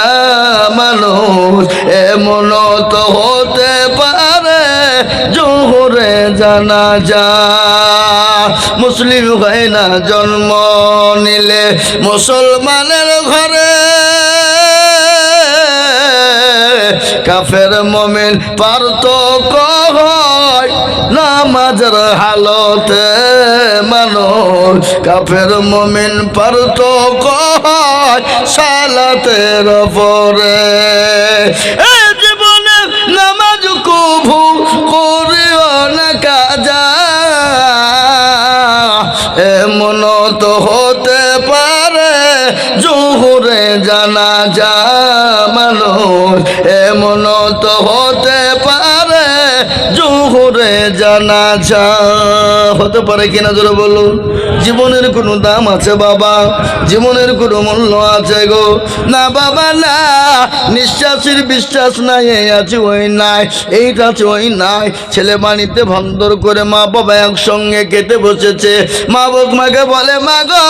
মানুষ, এমন তো হতে পারে জোহরে জানাজা। মুসলিম হয় না জন্ম নিলে মুসলমানের ঘরে, কাফের মুমিন পার্থক্য হয় নামাজের হালতে মানুষ, কাফের মুমিন পার্থক্য হয় সালাতের পরে। এ জীবনে নামাজ কবু করিও না কাজা, এমন তো হতে পারে জোহরে জানাজা মানুষ, এমন তো হতে পারে জোহরে জানাজা। হতে পারে কিনা জোরে বলুন? জীবনের কোনো দাম আছে বাবা? জীবনের কোনো মূল্য আছে গো? না বাবা না, নিঃশ্বাসের বিশ্বাস নাই, এই আছে ওই নাই, এইটা আছে ওই নাই। ছেলে বাড়িতে ভন্দর করে মা বাবা একসঙ্গে খেতে বসেছে। মা মাকে বলে, মা গো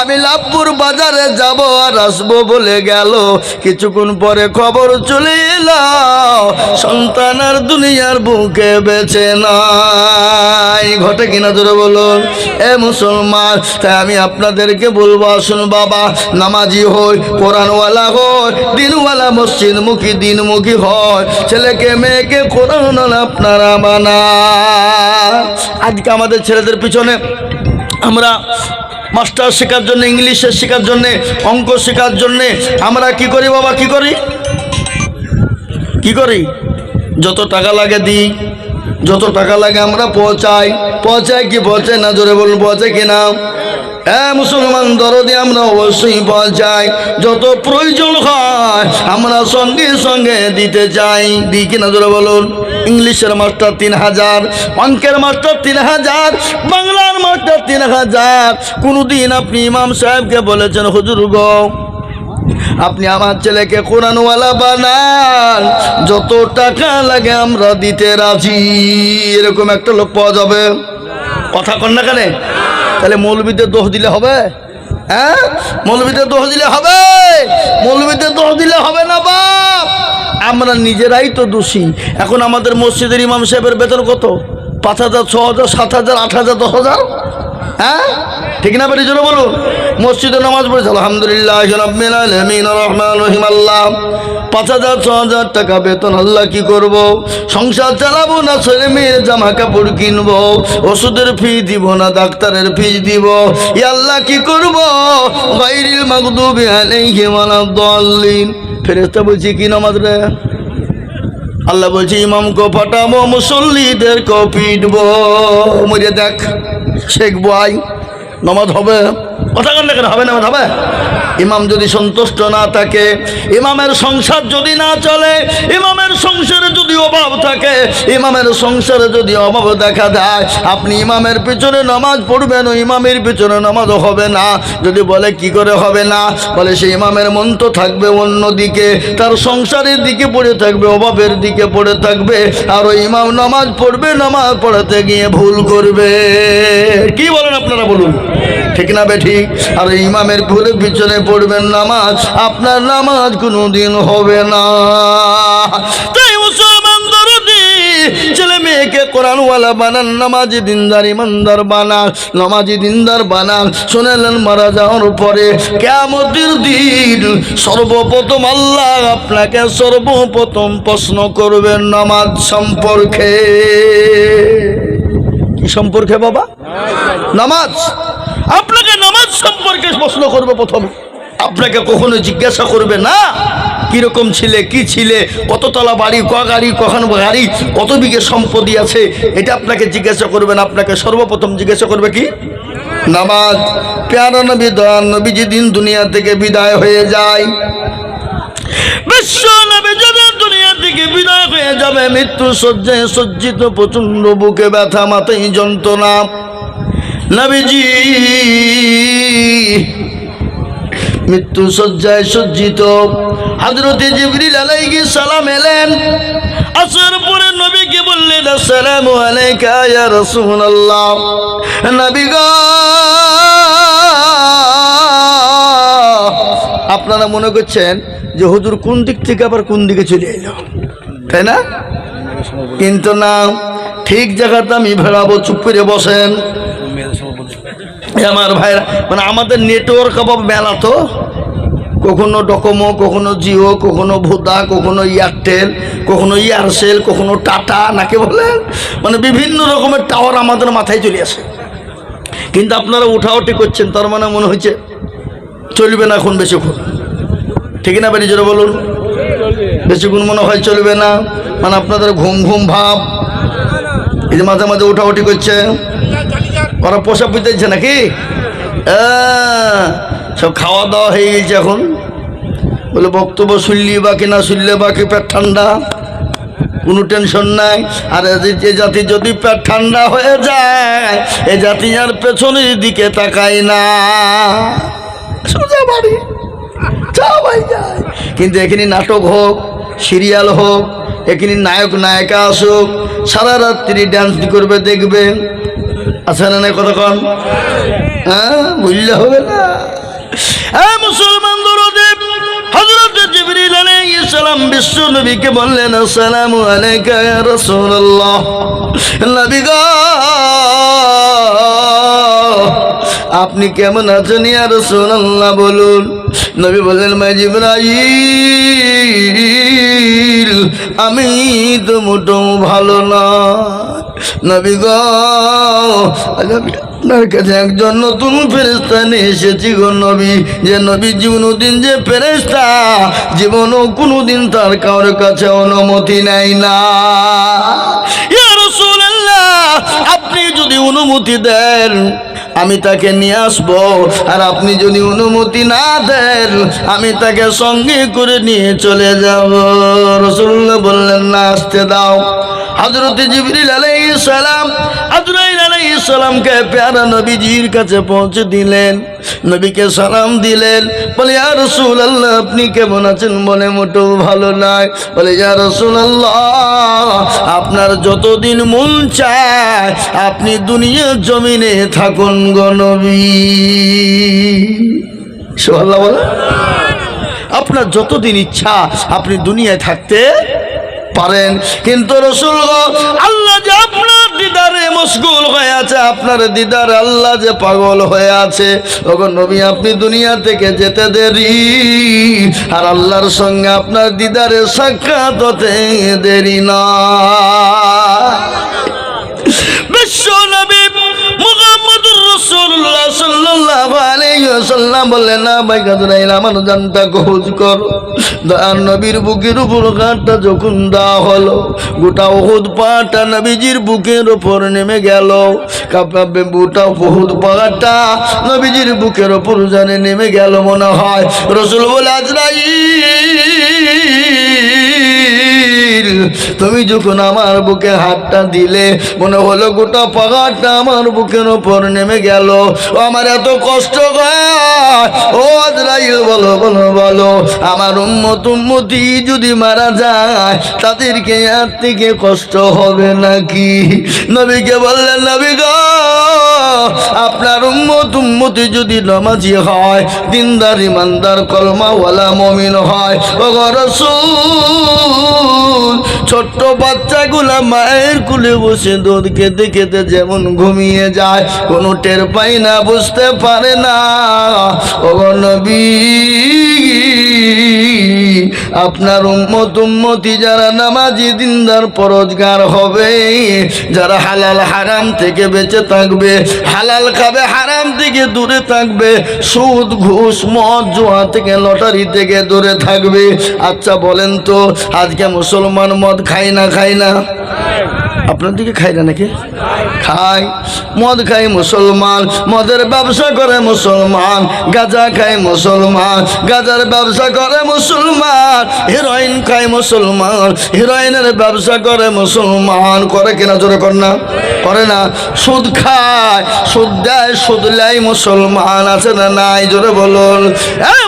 আমি লাভপুর বাজারে যাব আর আসবো বলে গেল। কিছুক্ষণ পরে খবর চলে এলো সন্তান আর দুনিয়ার বুকে বেঁচে নাই। ঘটে কিনা জোরে বলুন এ মুসলমান। তাই আমি আপনাদেরকে বলবো, আসুন বাবা নামাজি হই, কোরআনওয়ালা হই, দিনওয়ালা মসজিদমুখী দিনমুখী হয়, ছেলেকে মেয়েকে কোরআন আপনারা বানা। আজকে আমাদের ছেলেদের পিছনে আমরা মাস্টার শেখার জন্য, ইংলিশে শেখার জন্যে, অঙ্ক শেখার জন্যে আমরা কি করি বাবা, কি করি কি করি? যত টাকা লাগে দিই, যত টাকা লাগে আমরা পৌঁছাই। পৌঁছায় কি পৌঁছায় না? জোরে বলুন পৌঁছায় কিনা? হ্যাঁ মুসলমান দরদি আমরা অবশ্যই পৌঁছাই। যত প্রয়োজন হয় আমরা সঙ্গে সঙ্গে দিতে চাই, দিই কিনা জোরে বলুন। ইংলিশের মাস্টার 3000, অঙ্কের মাস্টার 3000, বাংলার মাস্টার 3000। কোনোদিন আপনি ইমাম সাহেবকে বলেছেন, হুজুর গো আপনি আমার ছেলেকে কোরআনওয়ালা বানান, যত টাকা লাগে আমরা দিতে রাজি? এরকম একটা লোক পাওয়া যাবে? কথা কন না কেন? তাহলে মৌলবীদের দোষ দিলে হবে? হ্যাঁ মৌলবীদের দোষ দিলে হবে? মৌলবীদের দোষ দিলে হবে না বাপ, আমরা নিজেরাই তো দোষী। এখন আমাদের মসজিদের ইমাম সাহেবের বেতন কত? 5000, 6000, 7000, 8000, 10000। হ্যাঁ ঠিক না? বেরিয়ে জন্য বলুন। মসজিদে নামাজ পড়েছে আলহামদুলিল্লাহ রাব্বিল আলামিন রহমানির রহিম, আল্লাহ 5000, 6000 টাকা বেতন, আল্লাহ কি করব? সংসার চালাবো না, ছেলে মেয়ের জামা কাপড় কিনবো, ওষুধের ফি দিব না, ডাক্তারের ফি দিব, ই আল্লাহ কি করব? গায়রিল মাগদুবি আলাইহিম ওয়ালাদ-দাল্লিন। ফেরেশতা বলছি কি নামাজ রে? আল্লাহ বলছে ইমামকে ফাটাবো, মুসল্লিদেরকে পিটবো। মরে দেখ শেখবো, আই নামাজ হবে? কথা কান কেন হবে? নামাজ হবে? ইমাম যদি সন্তুষ্ট না থাকে, ইমামের সংসার যদি না চলে, ইমামের সংসারে যদি অভাব থাকে, ইমামের সংসারে যদি অভাব দেখা দেয়, আপনি ইমামের পিছনে নামাজ পড়বেন, ও ইমামের পিছনে নামাজ হবে না। যদি বলে কি করে হবে না? বলে সেই ইমামের মন তো থাকবে অন্যদিকে, তার সংসারের দিকে পড়ে থাকবে, অভাবের দিকে পড়ে থাকবে, আর ওই ইমাম নামাজ পড়বে, নামাজ পড়াতে গিয়ে ভুল করবে। কি বলেন আপনারা বলুন, ঠিক না বেঠিক? আর ইমামের ভুলে পিছনে পড়বেন নামাজ, আপনার নামাজ কোনোদিন হবে না। তাই মুসলমান দরদি ছেলে মেয়েকে কোরআনওয়ালা বানান, নামাজি দিনদার ইমানদার বানান, নামাজি দিনদার বানান। শুনেলেন মারা যাওয়ার পরে কিয়ামতের দিন সর্বপ্রথম আল্লাহ আপনাকে সর্বপ্রথম প্রশ্ন করবেন নামাজ সম্পর্কে। কি সম্পর্কে বাবা? নামাজ। আপনাকে নামাজ সম্পর্কে প্রশ্ন করবে প্রথমে। আপনাকে কখনো জিজ্ঞাসা করবে না কিরকম ছিলে, কি ছিলে, কততলা বাড়ি, ক গাড়ি, কখন গাড়ি, কত বিঘে সম্পত্তি আছে, এটা আপনাকে জিজ্ঞাসা করবেন। আপনাকে সর্বপ্রথম জিজ্ঞাসা করবে কি? নামাজ। প্যারা নবী দয়াল নবী যেদিন দুনিয়া থেকে বিদায় হয়ে যায়, বিশ্ব নবী যেদিন দুনিয়া থেকে বিদায় হয়ে যাবে, মৃত্যু শয্যায় সজ্জিত, প্রচন্ড বুকে ব্যথা, মাথায় যন্ত্রণা, নবীজি মৃত্যু শয্যায় সজ্জিত। হযরতে জিবরিল আলাইহিস সালাম এলেন, আসার পরে নবীকে বললেন, আসসালামু আলাইকা ইয়া রাসূলুল্লাহ। নবী গো আপনারা মনে করছেন যে হুজুর কোন দিক থেকে আবার কোন দিকে চলে এলো, তাই না? কিন্তু না, ঠিক জায়গাতে আমি ভেড়াবো, চুপ করে বসেন আমার ভাইরা। মানে আমাদের নেটওয়ার্ক অভাব মেলা তো, কখনো ডকোমো, কখনো জিও, কখনো ভোদা, কখনো এয়ারটেল, কখনো এয়ারসেল, কখনো টাটা, নাকি বলেন, মানে বিভিন্ন রকমের টাওয়ার আমাদের মাথায় চলে আসে। কিন্তু আপনারা উঠাউটি করছেন, তার মানে মনে হচ্ছে চলবে না এখন বেশিক্ষণ, ঠিক না? বেরিয়ে জোরে বলুন, বেশিক্ষণ মনে হয় চলবে না, মানে আপনাদের ঘুম ঘুম ভাব, এই যে মাঝে মাঝে উঠাউটি করছে, ওরা পোষা পিতেছে নাকি? সব খাওয়া দাওয়া হয়ে গেছে এখন, বলে বক্তব্য শুনলি বা কি না শুনলে বা কি পেট ঠান্ডা, কোনো টেনশন নাই। আর যে জাতি যদি পেট ঠান্ডা হয়ে যায়, এ জাতি আর পেছনের দিকে তাকায় না, সোজা বাড়ি। সবাই যায়, কিন্তু এখানে নাটক হোক, সিরিয়াল হোক, এখানে নায়ক নায়িকা আসুক, সারা রাত্রি ডান্স করবে, দেখবে। আছে না নাই কতক্ষণ? হ্যাঁ, বুঝলে হবে না। হ্যাঁ মুসলমান দরদে হযরত জিবরিল আলাইহিস সালাম বিশ্ব নবীকে বললেন, আসসালামু আলাইকা ইয়া রাসূলুল্লাহ। নবী গো, আপনি কেমন আছেন ইয়া রাসূলুল্লাহ বলুন। নবী বললেন, মা জিবরাইল, আমি তো মোটেও ভালো না। নবী গো, আপনার কাছে একজন নতুন ফেরেশতা নিয়ে এসেছি গো নবী, যে নবী জীবনদিন যে ফেরেশতা জীবনও কোনোদিন তার কারোর কাছে অনুমতি নেয় না। ইয়া রাসূলুল্লাহ, আপনি যদি অনুমতি দেন আমি তাকে নিয়ে আসবো, আর আপনি যদি অনুমতি না দেন আমি তাকে সঙ্গে করে নিয়ে চলে যাব। রাসূলুল্লাহ বললেন, না, আসতে দাও। হযরত জিবরিল আলাইহিস সালাম আজরাইল আলাইহিস সালামকে প্যারা নবীজির কাছে পৌঁছে দিলেন, নবীকে সালাম দিলেন, বলে ইয়া রাসূলুল্লাহ আপনি কেমন আছেন? বলে মোটেও ভালো নাই। বলে ইয়া রাসূলুল্লাহ, আপনার যতদিন মন চায় আপনি দুনিয়ার জমিনে থাকুন গো নবী। সুবহানাল্লাহ বলে, আপনার যতদিন ইচ্ছা আপনি দুনিয়ায় থাকতে পারেন, কিন্তু রাসূল গো, আল্লাহ যে আপনার দিদারে মশগুল হয়ে আছে, আপনার দিদারে আল্লাহ যে পাগল হয়ে আছে, ওগো নবী আপনি দুনিয়া থেকে যেতে দেরি, আর আল্লাহর সঙ্গে আপনার দিদারে সাক্ষাৎ হতে দেরি না। বিশ্ব নবী মুহাম্মদুর রাসূলুল্লাহ সাল্লাল্লাহু আলাইহি ওয়াসাল্লাম বললেন, না ভাই গাজরাইল, আমার জানটা খোঁজ কর। দয়ার নবীর বুকের উপর ঘাটটা যখন দেওয়া হলো, গোটা উহুদ পাহাড়টা নবীজির বুকের উপর নেমে গেল। কাঁপবে গোটা উহুদ পাহাড়টা নবীজির বুকের উপর জানে নেমে গেল মনে হয়। রাসূল বলে, আজরাইল, তুমি যখন আমার বুকে হাতটা দিলে মনে হলো গোটা পাহাড়টা আমার বুকের উপর নেমে গেল। আমার এত কষ্ট হয়। ও আজরাইল, বলো বলো বলো, আমার উম্মতি যদি মারা যায় তাদেরকে আর থেকে কষ্ট হবে নাকি? নবীকে বললেন, নবী গো, আপনার উম্মতি যদি নামাজি হয়, দিনদার ইমানদার কলমাওয়ালা মুমিন হয়, ও রাসূল, ছোট্ট বাচ্চাগুলা মায়ের কুলে বসে দুধ খেতে খেতে যেমন ঘুমিয়ে যায়, কোনো টের পাই না, বুঝতে পারে না, ও নবী, আপনার উম্মতি যারা নামাজি দিনদার পরহেজগার হবে, যারা হালাল হারাম থেকে বেঁচে থাকবে, হালাল খাবে, হারাম থেকে দূরে থাকবে, সুদ ঘুষ মদ জুয়া থেকে লটারি থেকে দূরে থাকবে। আচ্ছা বলেন তো, আজকে মুসলমান মদ খায় না? খায় না? আপনার দিকে খায় না নাকি? খায়। মদ খায় মুসলমান, মদের ব্যবসা করে মুসলমান, গাঁজা খায় মুসলমান, গাঁজার ব্যবসা করে মুসলমান, হিরোইন খায় মুসলমান, হিরোইনের ব্যবসা করে মুসলমান। করে কিনা? জোরে কর না। করে না? সুদ খায়, সুদ দেয়, সুদ লাই মুসলমান। আছে না নাই? জোরে বলুন।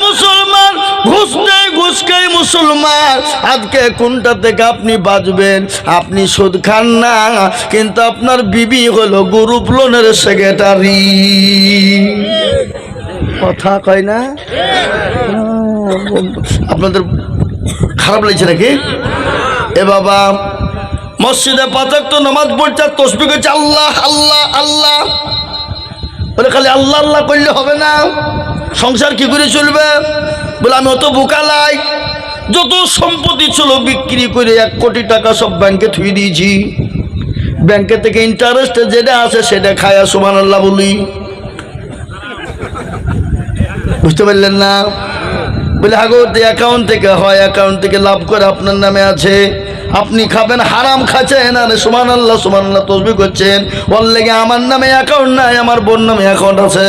মুসলমান ঘুষ দেয়, ঘুষ খায় মুসলমান। আজকে কোনটা থেকে আপনি বাঁচবেন? আপনি সুদ খান না, কিন্তু আপনার বিবি হলো গ্রুপ লোনের সেক্রেটারি। কথা কয় না? আপনাদের খারাপ লাগছে নাকি? এ বাবা, মসজিদে 5 ওয়াক্ত নামাজ পড়ছে, তাসবিহ করছে আল্লাহ আল্লাহ আল্লাহ, বলে খালি আল্লাহ আল্লাহ করলে হবে না, সংসার কি করে চলবে? বলে আমি অত বোকা লাই, যত সম্পত্তি ছিল বিক্রি করে 1 কোটি টাকা সব ব্যাংকে থুই দিয়েছি, ব্যাংকে থেকে ইন্টারেস্টে যেটা আছে সেটা খায়া সুবহানাল্লাহ বলি। বুঝতে পারলেন না? বলে আগত অ্যাকাউন্ট থেকে হয়, অ্যাকাউন্ট থেকে লাভ করে আপনার নামে আছে, আপনি খাবেন, হারাম খাচ্ছেন, আর সুবহানাল্লাহ সুবহানাল্লাহ তাসবিহ করছেন। ওর লেগে আমার নামে অ্যাকাউন্ট নাই, আমার বোন নামে অ্যাকাউন্ট আছে।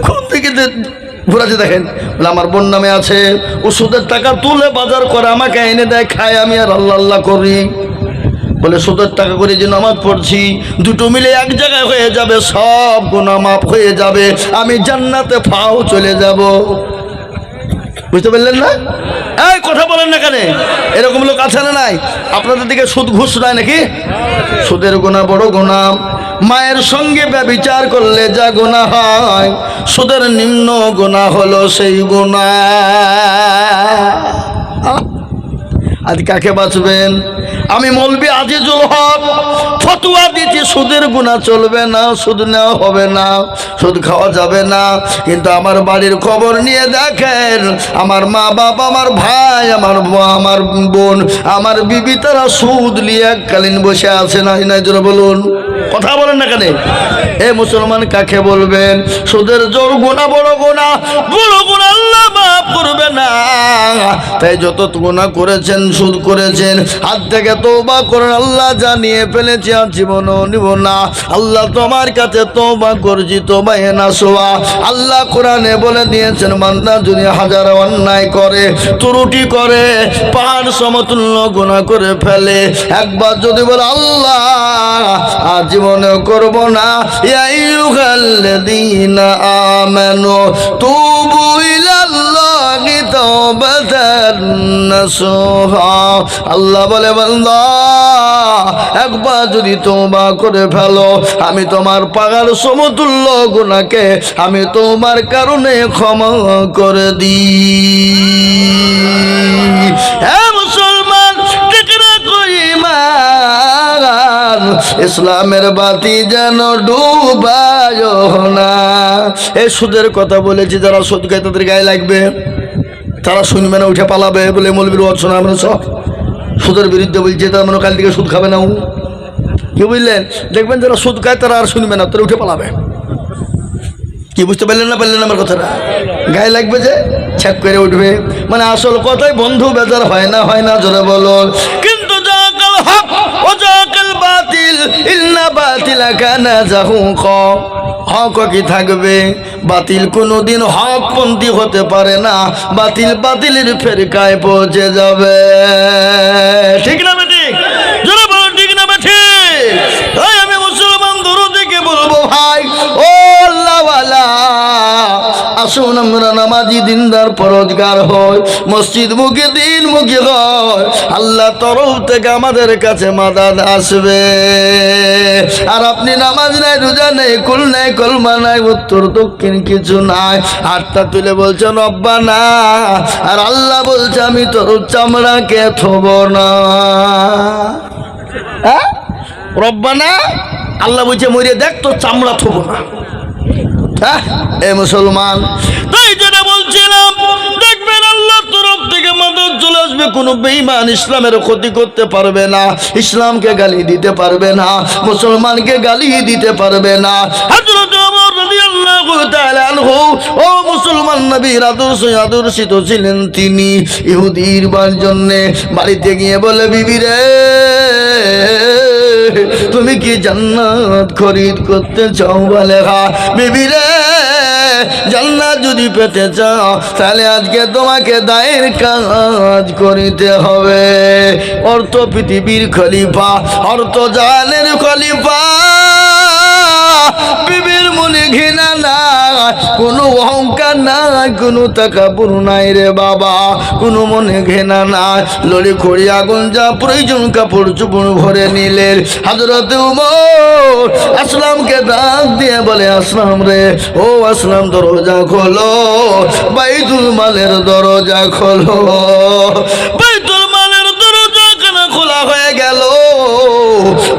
কোন থেকে ঘুরাচ্ছে দেখেন, বলে আমার বোন নামে আছে, ওষুধের টাকা তুলে বাজার করে আমাকে এনে দেয়, খায়, আমি আর আল্লাহ আল্লাহ করি। বলে 70 টাকা করে যে নামাজ পড়ছি দুটো মিলে এক জায়গায় হয়ে যাবে, সব গুনাহ মাফ হয়ে যাবে, আমি জান্নাতে ফাও চলে যাব। বুঝতে পারলেন না? এই কথা বলেন না কেন? এরকম লোক আছে না নাই? আপনাদের দিকে সুদ ঘুষ নাই নাকি? সুদের গুনাহ বড় গুনাহ। মায়ের সঙ্গে ব্যভিচার করলে যা গুনাহ হয়, সুদের নিম্ন গুনাহ হলো সেই গুনাহ। আজ কাকে বাঁচবেন? আমি মৌলবি আজিজুল হক ফতোয়া দিচ্ছি সুদের গুনাহ চলবে না, সুদ নেওয়া হবে না, সুদ খাওয়া যাবে না। কিন্তু আমার বাড়ির খবর নিয়ে দেখেন, আমার মা বাবা, আমার ভাই, আমার বোন, আমার বিবি, তারা সুদ নিয়ে এককালীন বসে আছে না নাই? জোরে বলুন, কথা বলেন না কেন? এ মুসলমান কাকে বলবেন? সুদের জোর গুনাহ বড় গুনাহ, বড় গুনাহ আল্লাহ মাফ করবে না। তাই যত গুনাহ করেছেন, সুদ করেছেন, হাত থেকে তওবা করেন। আল্লাহ জানিয়ে ফেলেছি আর জীবনও নিব না। আল্লাহ তোমার কাছে তওবা করছি, তওবা নাসুহা। আল্লাহ কোরআনে বলে দিয়েছেন, বান্দা যদি হাজার অন্যায় করে, ত্রুটি করে, পাহাড় সমতুল্য গুনাহ করে ফেলে, একবার যদি বলে আল্লাহ আর জীবনে করব না, ইয়া আইয়ুহাল্লাযীনা আমানু তুবু ইলাল্লাহি তাওবাতান নাসুহা। আল্লাহ বলে, বান্দা একবার যদি তওবা করে ফেলো, আমি তোমার পাহাড় সমতুল্য গুনাহকে আমি তোমার কারণে ক্ষমা করে দিই। হে মুসলমান, ঠিক রাখো ঈমান, ইসলামের বাতি যেন ডুবায় না। এই সুদের কথা বলেছি, যারা সুদ খায় তাদের গায়ে লাগবে, তারা শুনবে না, উঠে পালাবে, বলে মৌলবীর ওয়াজ শোনা আমরা সব সুদের বিরুদ্ধে বলছে, তার মানে কাল থেকে সুদ খাবে না। কি বুঝলেন? দেখবেন যারা সুদ খায় তারা আর শুনবে না, তারা উঠে পালাবে। কি বুঝতে পারলেন না? পারলেন আমার কথাটা? গায়ে লাগবে যে ছ্যাক করে উঠবে। মানে আসল কথাই বন্ধু বেজার হয় না, হয় না? জোরে বলো। কিন্তু জাকাল হক ও জাকাল বাতিল, ইন্না বাতিলা কানা যাহুকা। হক কি থাকবে, বাতিল কোনোদিন হকপন্থী হতে পারে না। বাতিল বাতিলের ফেরকায় পৌঁছে যাবে। ঠিক না বেঠিক? জোরে বলো, ঠিক না বেঠিক? তাই আমি মুসলমান দরদিকে বলবো, ভাই ও আল্লাহওয়ালা, আসুন আমরা নামাজি দিনদার পরোজগার হয়, মসজিদ মুখী দিন মুখী হয়, আল্লাহ তরফ থেকে আমাদের কাছে মাদাদ আসবে। আর আপনি নামাজ নাই, রোজা নেই, কুল নাই, কলমা নাই, উত্তর দক্ষিণ কিছু নাই, হাতটা তুলে বলছেন রব্বানা, আর আল্লাহ বলছে আমি তোর চামড়াকে থব না। রব্বানা, আল্লাহ বলছে মরিয়ে দেখ তোর চামড়া থব না। এ মুসলমান, তাই যেটা বলছিলাম, দেখবেন আল্লাহর তরফ থেকে মাদত চলে আসবে। কোন বেঈমান ইসলামের ক্ষতি করতে পারবে না, ইসলামকে গালি দিতে পারবে না, মুসলমানকে গালি দিতে পারবে না। হযরত ওমর রাদিয়াল্লাহু তাআলা আনহু, ও মুসলমান নবীর আদর্শিত ছিলেন তিনি। ইহুদির জন্যে বাড়িতে গিয়ে বলে, বিবি রে, তুমি কি জান্নাত খরিদ করতে চাও? বলে হ্যাঁ। বিবি রে, জান্নাত যদি পেতে চাও তাহলে আজকে তোমাকে দায়ের কাজ করিতে হবে। অর্থ পৃথিবীর খলিফা, অর্থ জাহানের খলিফা। বিবির মনে ঘৃণা নাই, কোনো অহংকার নাই, কোনো তাকাব্বুর নাই রে বাবা, কোনো মনে ঘৃণা নাই। লড়ি খড়ি আগুন যা প্রয়োজন কাপড় চোপড় ভরে নিলেন। হযরত ওমর আসলামকে ডাক দিয়ে বলে, আসলাম রে, ও আসলাম, দরজা খোলো, বাইতুল মালের দরজা খোলো। বাইতুল মালের দরজা কেন খোলা হয়ে গেল?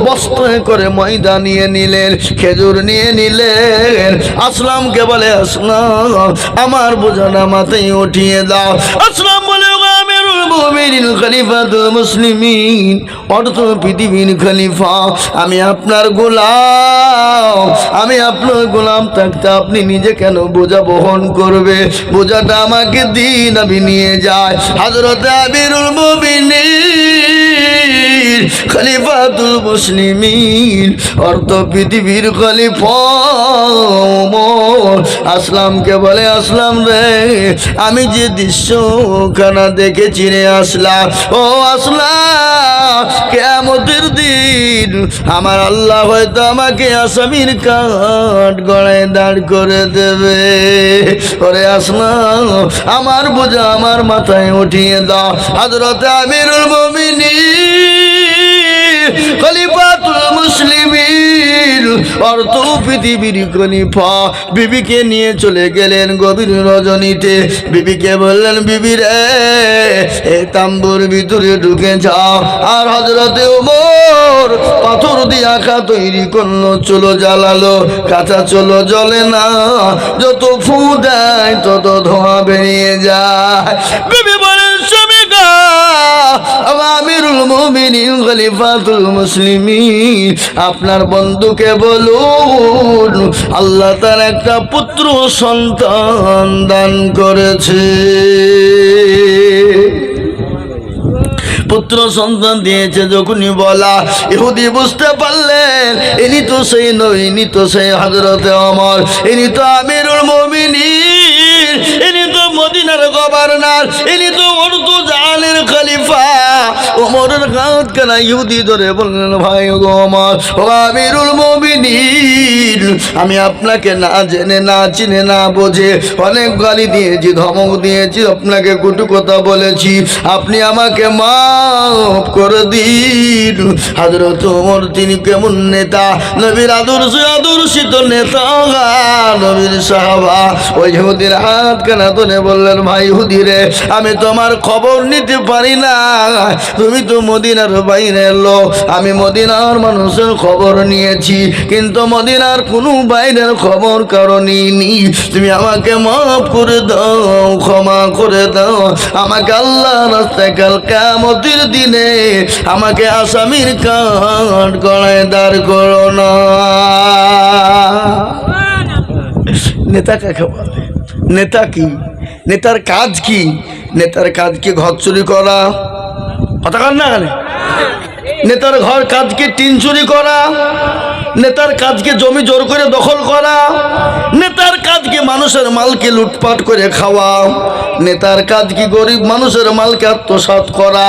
বস্ত্রে করে ময়দা নিয়ে নিলেন, খেজুর নিয়ে নিলেন। আসলামকে বলে, আসলাম আমার বোঝানা মাথায় উঠিয়ে দাও। আসলাম বলে, আমিরুল মুমিনিন, খলিফাতুল মুসলিমিন, অর্থ পৃথিবীর খলিফা, আমি আপনার গোলাম, আমি আপনার গোলাম থাকতে আপনি নিজে কেন বোঝা বহন করবে? বোঝাটা আমাকে দিন, আমি নিয়ে যাই। হযরত আমিরুল মুমিনিন খলিফাতুল মুসলিমিন অর্থ পৃথিবীর খলিফা ওমর আসলামকে বলে, আসলাম রে, আমি যে দৃশ্যখানা দেখেছি রে আসলাম, ও আসলাম, কিয়ামতের দিন আমার আল্লাহ হয়তো আমাকে আসামির কাঠ গড়ায় দাঁড় করে দেবে। ওরে আসলাম, আমার বোঝা আমার মাথায় উঠিয়ে দাও। হযরত আমিরুল মুমিনিন খলিফাতুল মুসলিমিন অর্থ পৃথিবীর খলিফা বিবিকে নিয়ে চলে গেলেন গভীর রজনীতে। বিবিকে বললেন, বিবি রে, এই তাম্বুর ভিতরে ঢুকে যাও। আর হযরতে ওমর পাথর দিয়ে আঁকা তৈরি করলো, চলো জ্বালালো, কাঁচা চলো জ্বলে না, যত ফু দেয় তত ধোঁয়া বেরিয়ে যায়। বিবি বলেন, স্বামী গো, আমিরুল মুমিনিন খলিফাতুল মুসলিমিন আপনার বন্ধুকে বলুন আল্লাহ তার একটা পুত্র সন্তান দান করেছে। পুত্র সন্তান দিয়েছে যখনই বলা, ইহুদি বুঝতে পারলেন ইনি তো সেই নয়, ইনি তো সেই হযরতে ওমর, ইনি তো আমিরুল মুমিনিন, ইনি তো মদিনার গভর্নর, ইনি তো উর্দু জালের খলিফা। ওমরের হাত কানা ইহুদি ধরে বললেন, ভাই গো ওমর, ও আমিরুল মুমিনিন, আমি আপনাকে না জেনে না চিনে না বোঝে অনেক গালি দিয়েছি, ধমক দিয়েছি, আপনাকে কটু কথা বলেছি, আপনি আমাকে মাফ করে দিন। হযরত ওমর তিনি কেমন নেতা, নবীর আদর্শিত নেতা, নবীর সাহাবা। ওই ইহুদির হাত কানা ধরে বললেন, ভাই ইহুদি রে, আমি তোমার খবর নিতে পারি না, তুমি তো মদিনার বাইরে লোক, আমি মদিনার মানুষের খবর নিয়েছি, কিন্তু মদিনার কোনো বাইরের খবর কারো নিইনি, তুমি আমাকে মাফ করে দাও, ক্ষমা করে দাও, আমাকে আল্লাহ রাস্তায় কাল কিয়ামতের দিনে আমাকে আসামির কাঠ গড়ায় দাঁড় করো না। নেতা কাকে বলে? নেতা কি? নেতার কাজ কি? নেতার কাজ কি ঘর চুরি করা? কথা কন না কেন? নেতার ঘর কাজ কি টিন চুরি করা? নেতার কাজকে জমি জোর করে দখল করা? নেতার কাজ কি মানুষের মালকে লুটপাট করে খাওয়া? নেতার কাজ কি গরিব মানুষের মালকে আত্মসাৎ করা?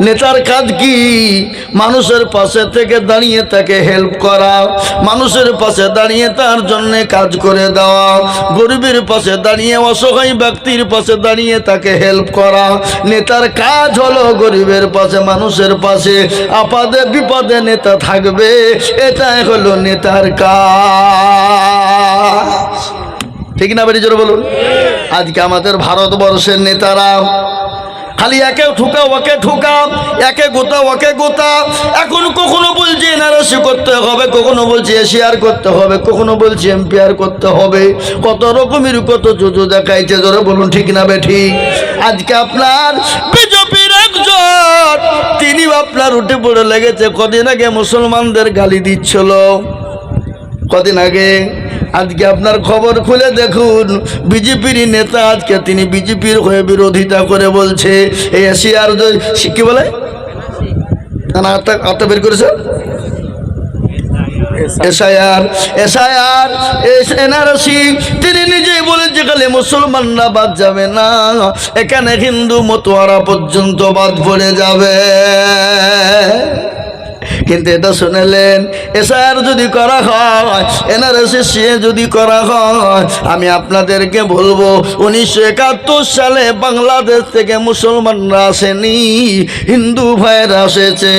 নেতার কাজ কি মানুষের পাশে থেকে দাঁড়িয়ে তাকে হেল্প করা, মানুষের পাশে দাঁড়িয়ে তার জন্য কাজ করে দেওয়া, গরিবের পাশে দাঁড়িয়ে অসহায় ব্যক্তির পাশে দাঁড়িয়ে তাকে হেল্প করা। নেতার কাজ হলো গরিবের পাশে, মানুষের পাশে, আপদে বিপদে নেতা থাকবে, এটাই হলো নেতার কাজ। ঠিক না বেরি জোরে বলুন? আজকে আমাদের ভারতবর্ষের নেতারা খালি একে ঠুকা ওকে ঠুকা, একে গোতা ওকে গোতা। এখন কখনো বলছে এনআরসি করতে হবে, কখনো বলছে এশিয়ার করতে হবে, কখনো বলছে এমপিআর করতে হবে, কত রকমের কত জুজু দেখাইছে। জোরে বলুন ঠিক না বেঠিক? আজকে আপনার বিজেপির একজন তিনি আপনার উঠে পড়ে লেগেছে, কদিন আগে মুসলমানদের গালি দিচ্ছিল, কদিন আগে। আজকে আপনার খবর খুলে দেখুন, বিজেপির নেতা আজকে তিনি বিজেপির হয়ে বিরোধিতা করে বলছে এই এশিয়ার কি বলে আত্মা বের করেছে এনআরসি, তিনি নিজেই বলেছে খালি মুসলমানরা বাদ যাবে না, এখানে হিন্দু মতোয়ারা পর্যন্ত বাদ পড়ে যাবে। কিন্তু এটা শুনেলেন, এসআর যদি করা হয়, এনআরসি যদি করা হয়, আমি আপনাদেরকে বলবো 1971 সালে বাংলাদেশ থেকে মুসলমানরা আসেনি, হিন্দু ভাইয়েরা এসেছে।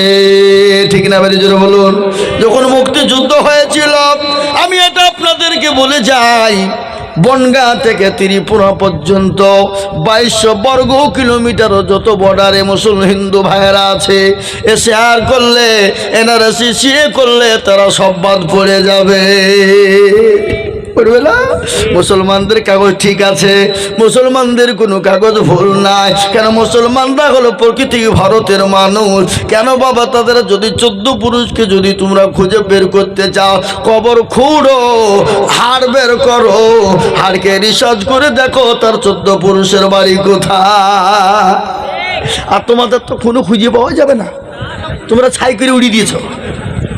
ঠিক না বেরি জোরে বলুন? যখন মুক্তিযুদ্ধ হয়েছিল, আমি এটা আপনাদেরকে বলে যাই, বনগাঁ থেকে ত্রিপুরা পর্যন্ত 2200 বর্গ কিলোমিটারও যত বর্ডারে মুসলিম হিন্দু ভাইয়েরা আছে, এসআর করলে এনআরসি সিএ করলে তারা সব বাদ পড়ে যাবে। মুসলমানদের কাগজ ঠিক আছে, মুসলমানদের কোনো কাগজ ভুল নাই। কেন? মুসলমানরা হলো প্রকৃতি ভারতের মানুষ। কেন বাবা? তাদের যদি 14 পুরুষকে যদি তোমরা খুঁজে বের করতে চাও, কবর খুঁড়ো, হাড় বের করো, হাড়কে রিসার্চ করে দেখো তার 14 পুরুষের বাড়ি কোথায়, আর তোমাদের তো কোনো খুঁজে পাওয়া যাবে না। তোমরা ছাই করে উড়িয়ে দিয়েছো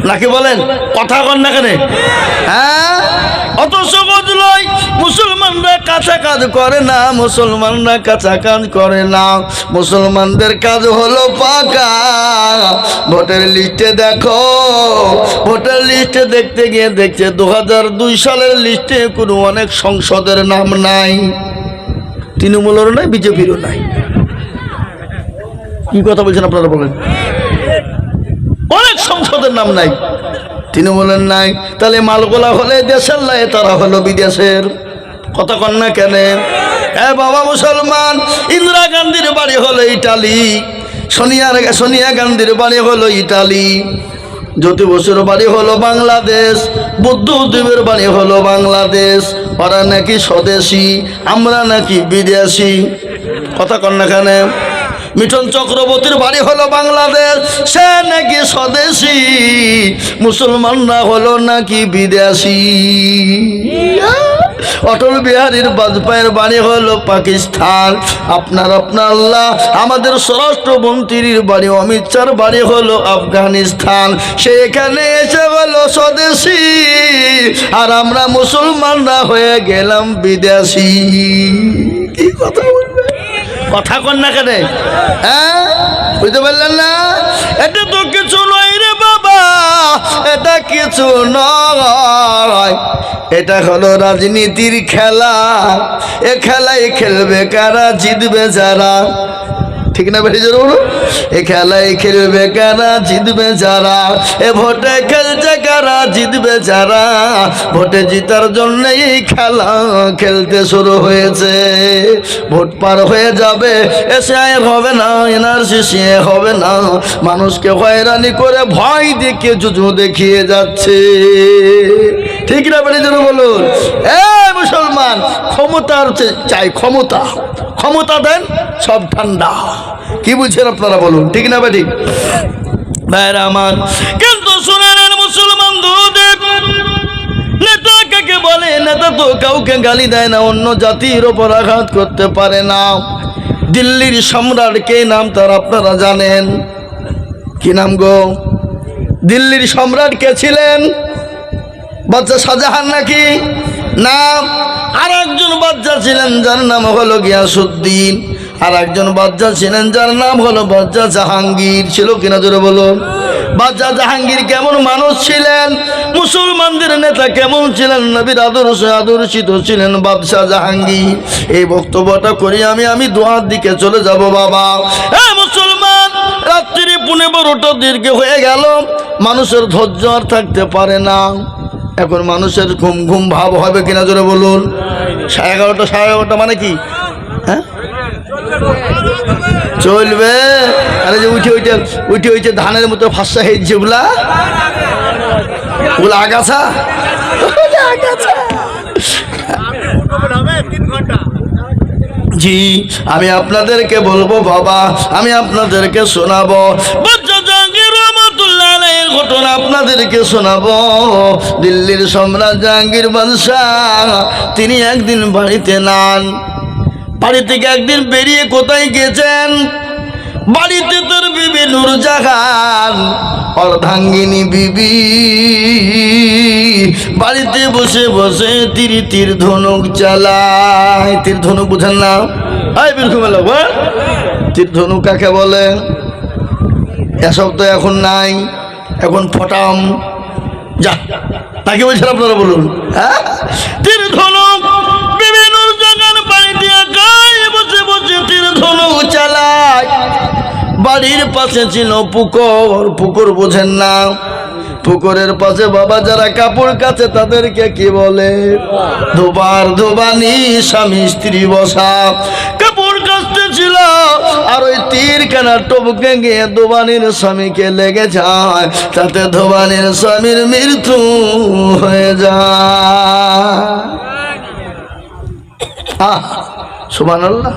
নাকি বলেন? কথা কন না কেন? হ্যাঁ, অত সহজ নয়। মুসলমানরা কাঁচা কাজ করে না, মুসলমানরা কাঁচা কাজ করে না, মুসলমানদের কাজ হলো পাকা। ভোটার লিস্টে দেখো, ভোটার লিস্টে দেখতে গিয়ে দেখছে 2002 সালের লিস্টে কোনো অনেক সংসদের নাম নাই, তৃণমূলেরও নাই, বিজেপিরও নাই। কি কথা বলছেন আপনারা বলেন? অনেক সংসদের নাম নাই, তৃণমূলের নাই। তাহলে মালগোলা হলে দেশের লাই, তারা হলো বিদেশের। কথা কন না কেন? হ্যাঁ বাবা মুসলমান, ইন্দিরা গান্ধীর বাড়ি হলো ইটালি, সোনিয়া গান্ধীর বাড়ি হলো ইটালি, জ্যোতি বসুর বাড়ি হলো বাংলাদেশ, বুদ্ধদেবের বাড়ি হলো বাংলাদেশ। ওরা নাকি স্বদেশী, আমরা নাকি বিদেশি। কথা কন না কেন? মিঠুন চক্রবর্তীর বাড়ি হলো বাংলাদেশ, সে নাকি স্বদেশী, মুসলমানরা হলো নাকি বিদেশি। অটল বিহারীর বাজপেয়ীর বাড়ি হলো পাকিস্তান, আপনার আল্লাহ আমাদের স্বরাষ্ট্রমন্ত্রীর বাড়ি অমিত শাহর বাড়ি হলো আফগানিস্তান, সে এখানে এসে হলো স্বদেশী, আর আমরা মুসলমানরা হয়ে গেলাম বিদেশি। কি কথা বলবে? কথা কন না কেন? হ্যাঁ, বুঝতে পারলেন না? এটা তো কিছু নয় রে বাবা, এটা কিছু নয়, এটা হলো রাজনীতির খেলা। এ খেলায় খেলবে কারা, জিতবে যারা। ঠিক না বেশি জোরে বলো? এ খেলায় খেলবে কারা, জিতবে যারা। এ ভোটে খেলছে কারা, জিতবে যারা। ভোটে জিতার জন্য এই খেলা খেলতে শুরু হয়েছে। ভোট পার হয়ে যাবে, এসআই হবে না, এনআরসি হবে না, মানুষকে হয়রানি করে ভয় দেখিয়ে জুজু দেখিয়ে যাচ্ছে। ঠিক না বেশি জোরে বলুন? এ মুসলমান, ক্ষমতার চাই, ক্ষমতা, ক্ষমতা দেন, সব ঠান্ডা। কি বুঝছেন আপনারা বলুন? ঠিক না বেটি ভাইরা আমার? কিন্তু শোনেন মুসলমান দুধের নেতা কাকে বলে? নেতা তো কাউকে গালি দেয় না, অন্য জাতির ওপর আঘাত করতে পারে না। দিল্লির সম্রাট কে নাম তার আপনারা জানেন? কি নাম গো? দিল্লির সম্রাট কে ছিলেন? বাদশা শাহজাহান নাকি? না, আর একজন বাদশা ছিলেন যার নাম হলো গিয়াসউদ্দিন, আর একজন বাদশা ছিলেন যার নাম হলো বাদশা জাহাঙ্গীর। ছিল কিনা জোরে বলুন? বাদশা জাহাঙ্গীর কেমন মানুষ ছিলেন? মুসলমানদের নেতা কেমন ছিলেন? নবীর আদর্শে আদর্শিত ছিলেন বাদশা জাহাঙ্গীর। এই বক্তব্যটা করি আমি দোয়ার দিকে চলে যাব বাবা। এই মুসলমান, রাত্রি 12টা দীর্ঘ হয়ে গেল, মানুষের ধৈর্য আর থাকতে পারে না। এখন মানুষের ঘুম ঘুম ভাব হবে কিনা জোরে বলুন? 11:30 11:30 মানে কি? হ্যাঁ, চলবে। আরে যে উঠে ধানের মতো ফাঁসা হয়েছে, ওগুলা আগাছা। জি, আমি আপনাদেরকে বলবো বাবা, আমি আপনাদেরকে শোনাবো ঘটনা, আপনাদেরকে শোনাবো। দিল্লির সম্রাট জাহাঙ্গীর বাদশাহ তিনি একদিন বাড়িতে নান, বাড়ি থেকে একদিন বেরিয়ে কোথায় গেছেন? বাড়িতে তোর বিবি নূরজাহান অর্ধাঙ্গিনী বিবি বাড়িতে বসে বসে তীর ধনুক চালায়। তীর ধনুক বুঝেন না? তীর ধনুক কাকে বলে? এসব তো এখন নাই, এখন ফটাম যা, তাকে বলছেন আপনারা বলুন? হ্যাঁ, তীর ধনুক বিবি নূরজাহান বাড়িতে একাই বসে বসে তীর ধনুক চালায়। বাড়ির পাশে ছিল পুকুর, পুকুর বোঝেন না? পুকুরের পাশে বাবা যারা কাপড় কাচে তাদেরকে কি বলে? ধোবার ধোবানি, স্বামী স্ত্রী বসা কাপড় কাচতে ছিল, আর ওই তীর কেনা টপকে গিয়ে ধোবানির স্বামীকে লেগে যায়, তাতে ধোবানির স্বামীর মৃত্যু হয়ে যায়। সুবহানাল্লাহ,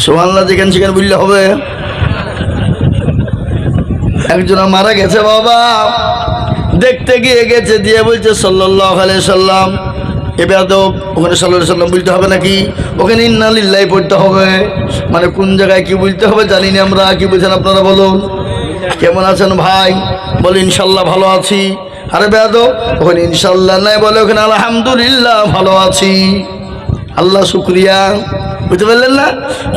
সুবহানাল্লাহ। যেখানে সেখানে বললে হবে। একজন মারা গেছে বাবা, দেখতে গিয়ে গেছে, দিয়ে বলছে সাল্লাল্লাহু আলাইহি সাল্লাম এবার তো ওখানে সাল্লাল্লাহু আলাইহি সাল্লাম বলতে হবে নাকি? ওখানে ইন্না লিল্লাহি পড়তে হবে। মানে কোন জায়গায় কি বলতে হবে জানি না আমরা। কি বলছেন আপনারা বলুন? কেমন আছেন ভাই? বলে ইনশাল্লাহ ভালো আছি। আরে বেয়াদো, ওখানে ইনশাল্লাহ নাই, বলে ওখানে আলহামদুলিল্লাহ ভালো আছি। আল্লাহ শুক্রিয়া। বুঝতে পারলেন না?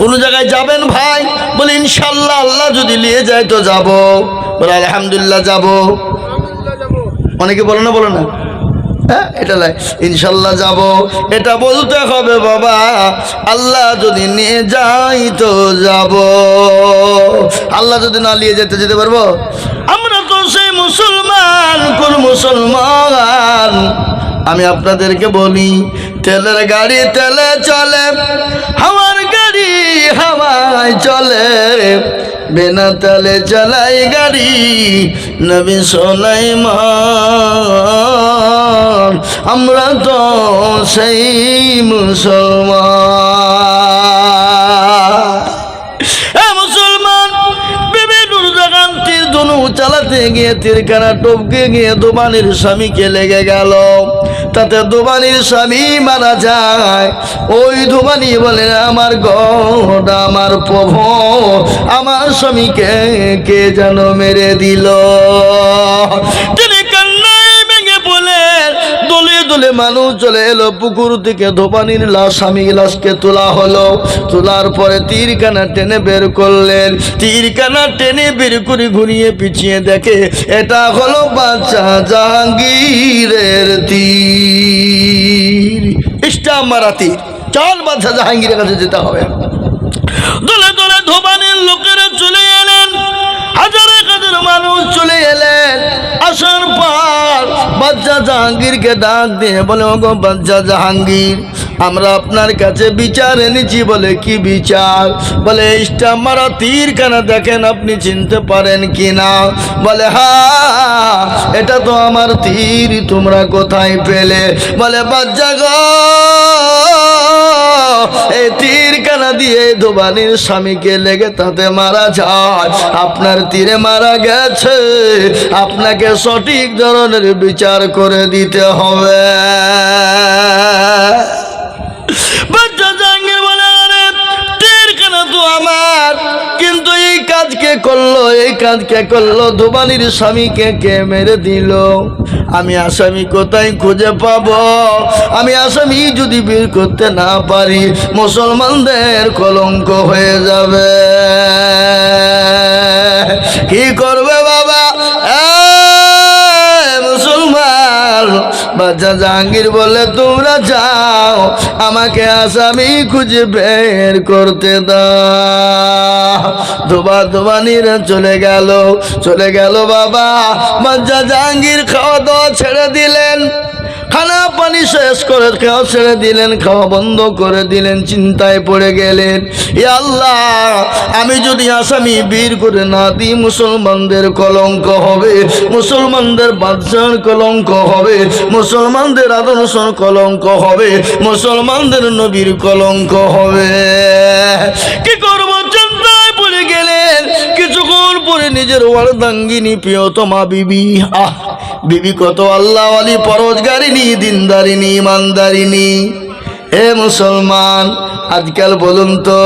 কোনো জায়গায় যাবেন ভাই, বলে ইনশাল্লাহ আল্লাহ যদি নিয়ে যায় তো যাব, বলে আলহামদুলিল্লাহ যাব। অনেকে বলে না, বলে না, হ্যাঁ এটা লাই ইনশাল্লাহ যাব, এটা বলতে হবে বাবা। আল্লাহ যদি নিয়ে যাই তো যাব, আল্লাহ যদি না নিয়ে যেতে যেতে পারবো? আমরা তো সেই মুসলমান, কোন মুসলমান? আমি আপনাদেরকে বলি, তেলের গাড়ি তেলে চলে, হাওয়ার গাড়ি হাওয়ায় চলে, বিনা তেলে চালাই গাড়ি নবী সুলাইমান। আমরা তো সেই মুসলমান। মুসলমান বিভিন্ন জায়গায় তীর ধনু চালাতে গিয়ে তীরখানা টপকে গিয়ে দোবানির স্বামীকে লেগে গেল, তাতে দোবানির স্বামী মারা যায়। ওই দোবানি বলে, আমার গড, আমার প্রভু, আমার স্বামীকে কে যেন মেরে দিল। তিনি কান্নায় ভেঙে বলেন, দলে দলে মানুষ চলে এলো পুকুর থেকে, দোবানির লাশ, স্বামী লাশকে তোলা হলো। তোলার পরে তীরখানা টেনে বের করলেন। তীরখানা টেনে বের করে ঘুরিয়ে পিছিয়ে দেখে এটা হলো বাচ্চা জাহাঙ্গীরের তীর, স্টাম্প মারা তীর। চল বাচ্চা জাহাঙ্গীরের কাছে যেতে হবে। দলে দলে ধোবানির লোকেরা চলে এলেন, হাজার হাজার মানুষ চলে এলেন। আসার পর বাচ্চা জাহাঙ্গীরকে ডাক দিয়ে বলে, ওগো বাচ্চা জাহাঙ্গীর, আমরা আপনার কাছে বিচার এনেছি। বলে কি বিচার? বলে স্টাম্প মারা তীরখানা দেখেন, আপনি চিনতে পারেন কিনা? বলে হ্যাঁ, এটা তো আমার তীর, তোমরা কোথায় পেলে? বলে বাচ্চা গো, এই তীরখানা দিয়ে দোবানির স্বামীকে লেগে তাতে মারা যায়, আপনার তীরে মারা গেছে, আপনাকে সঠিক ধরনের বিচার করে দিতে হবে। বাচ্চা জাহাঙ্গীর বলে, আরে তীরখানা তো আমার, কিন্তু এই কাজ কে করলো? এই কাজ কে করলো? দোবানির স্বামীকে কে মেরে দিল? আমি আসামি কোথায় খুঁজে পাবো? আমি আসামি যদি বের করতে না পারি, মুসলমানদের কলঙ্ক হয়ে যাবে। কি করবে বাবা? মুসলমান। বাচ্চা জাহাঙ্গীর বলে, তোমরা যাও, আমাকে আসামি খুঁজে বের করতে দাও। দোবানিরা চলে গেল, চলে গেল বাবা। বাচ্চা জাহাঙ্গীর খাওয়া দাওয়া ছেড়ে দিলেন, খানা পানি শেষ করে খাওয়া ছেড়ে দিলেন, খাওয়া বন্ধ করে দিলেন। চিন্তায় পড়ে গেলেন, এ আল্লাহ, আমি যদি আসামি বীর করে না দিই, মুসলমানদের কলঙ্ক হবে, মুসলমানদের বাদশার কলঙ্ক হবে, মুসলমানদের আদর্শের কলঙ্ক হবে, মুসলমানদের নবীর কলঙ্ক হবে। কি করবো? চিন্তায় পড়ে গেলেন। কিছুক্ষণ পরে নিজের ওয়ার্দাঙ্গিনী প্রিয়তমা বিবি, বিবি কত আল্লাহওয়ালি, পরহেজগারিনী, দিনদারিনী, ইমানদারিনী। হে মুসলমান, আজকাল বলুন তো,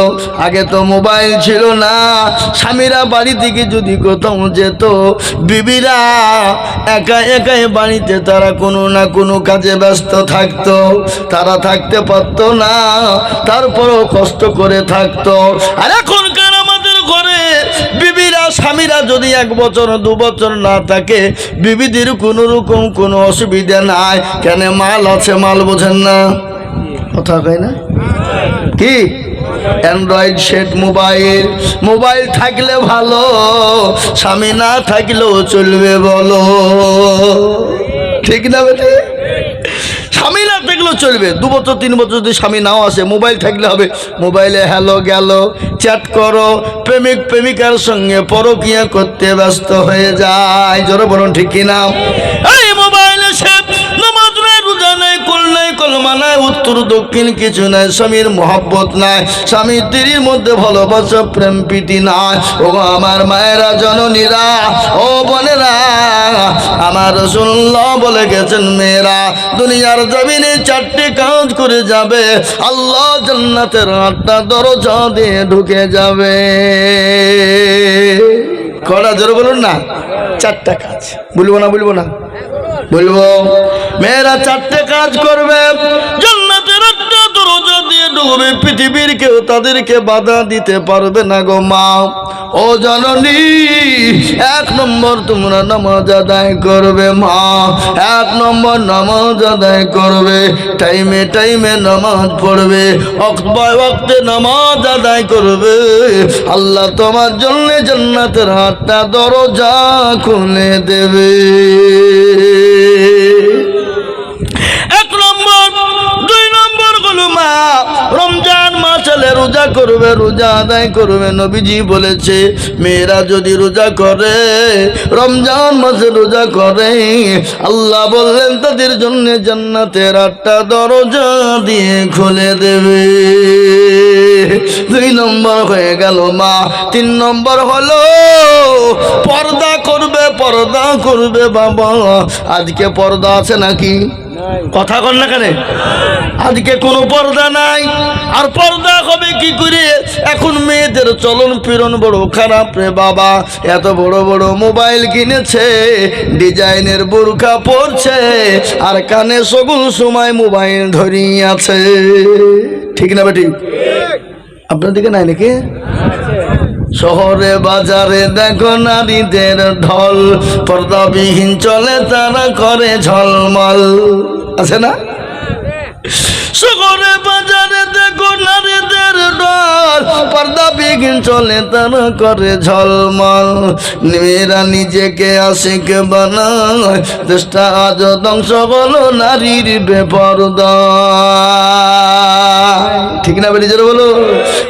আগে তো মোবাইল ছিল না। স্বামীরা বাড়ি থেকে যদি কোথাও যেত, বিবিরা একা একাই বাড়িতে তারা কোনো না কোনো কাজে ব্যস্ত থাকতো, তারা থাকতে পারতো না, তারপরও কষ্ট করে থাকতো। আর এখনকার আমাদের ঘরে বিবিরা, স্বামীরা যদি 1 বছর 2 বছর না থাকে, বিবিদের কোনো রকম কোনো অসুবিধা নাই। কেন? মাল আছে, মাল বোঝেন না কথা কয় না কি? অ্যান্ড্রয়েড সেট মোবাইল, মোবাইল থাকলে ভালো, স্বামী না থাকলেও চলবে, বলো ঠিক না বেটে? স্বামী না থাকলেও চলবে। 2 বছর 3 বছর যদি স্বামী নাও আসে, মোবাইল থাকলে হবে। মোবাইলে হ্যালো গেল, চ্যাট করো, প্রেমিক প্রেমিকার সঙ্গে পরকিয়া করতে ব্যস্ত হয়ে যায়। জোরে বলুন ঠিক কিনা? এই মোবাইলে সে নামাজ নাই, রোজা নাই, কুল নাই, কলমা নাই, উত্তর দক্ষিণ কিছু নাই, স্বামীর মহব্বত নাই, স্বামী স্ত্রীর মধ্যে ভালোবাসা প্রেম প্রীতি নাই। ও আমার মায়েরা, জননীরা, ও বোনেরা, আমার রাসূলুল্লাহ বলে গেছেন, মেয়েরা দুনিয়ার জমিনে 4টি কাজ করে যাবে, আল্লাহ জান্নাতের 8টা দরজা দিয়ে ঢুকে যাবে। কটা জোরে বলুন না? 4টা কাজ। বলবো না? বলবো না? বলবো। মেয়েরা 4টে কাজ করবে, জান্নাতের 8টা দরজা দিয়ে ঢুকবে, পৃথিবীর কেউ তাদেরকে বাধা দিতে পারবে না গো মা। ও জননী, 1 নম্বর তোমরা নামাজ আদায় করবে মা। 1 নম্বর নামাজ আদায় করবে, টাইমে টাইমে নামাজ পড়বে, ওয়াক্তে নামাজ আদায় করবে। আল্লাহ তোমার জন্য জান্নাতের 8টা দরজা খুলে দেবে। 1 নম্বর। 2 নম্বর হলো মা, রমজান মাস এলে রোজা করবে, রোজা আদায় করবে। নবীজি বলেছে, মেয়েরা যদি রোজা করে, রমজান মাসে রোজা করে, আল্লাহ বললেন তাদের জন্য জান্নাতের 8টা দরজা দিয়ে খুলে দেবে। 2 নম্বর হয়ে গেল মা। 3 নম্বর হলো পর্দা করবে, পর্দা করবে বাবা। আজকে পর্দা আছে নাকি? কথা কন না কেন? আজকে কোনো পর্দা নাই। আর পর্দা হবে কি করে? এখন মেয়েদের চলন ফিরন বড় খারাপ রে বাবা। এত বড় বড় মোবাইল কিনেছে, ডিজাইনের বোরকা পরছে, আর কানে সগুল সময় মোবাইল ধরিয়ে আছে। ঠিক না বেটি? আপনার দিকে নাই নাকি? শহরে বাজারে দেখো নারীদের ঢল, পর্দাবিহীন চলে তারা করে ঝলমল। আছে না? শহরে বাজারে দেখো নারীদের ঢল, পর্দাবিহীন চলে তারা করে ঝলমল। মেয়েরা নিজেকে আশিক বানায়, দেশটা আজ ধ্বংস হলো নারীর বেপরদা। ঠিক না বেটি? জোরে বলো।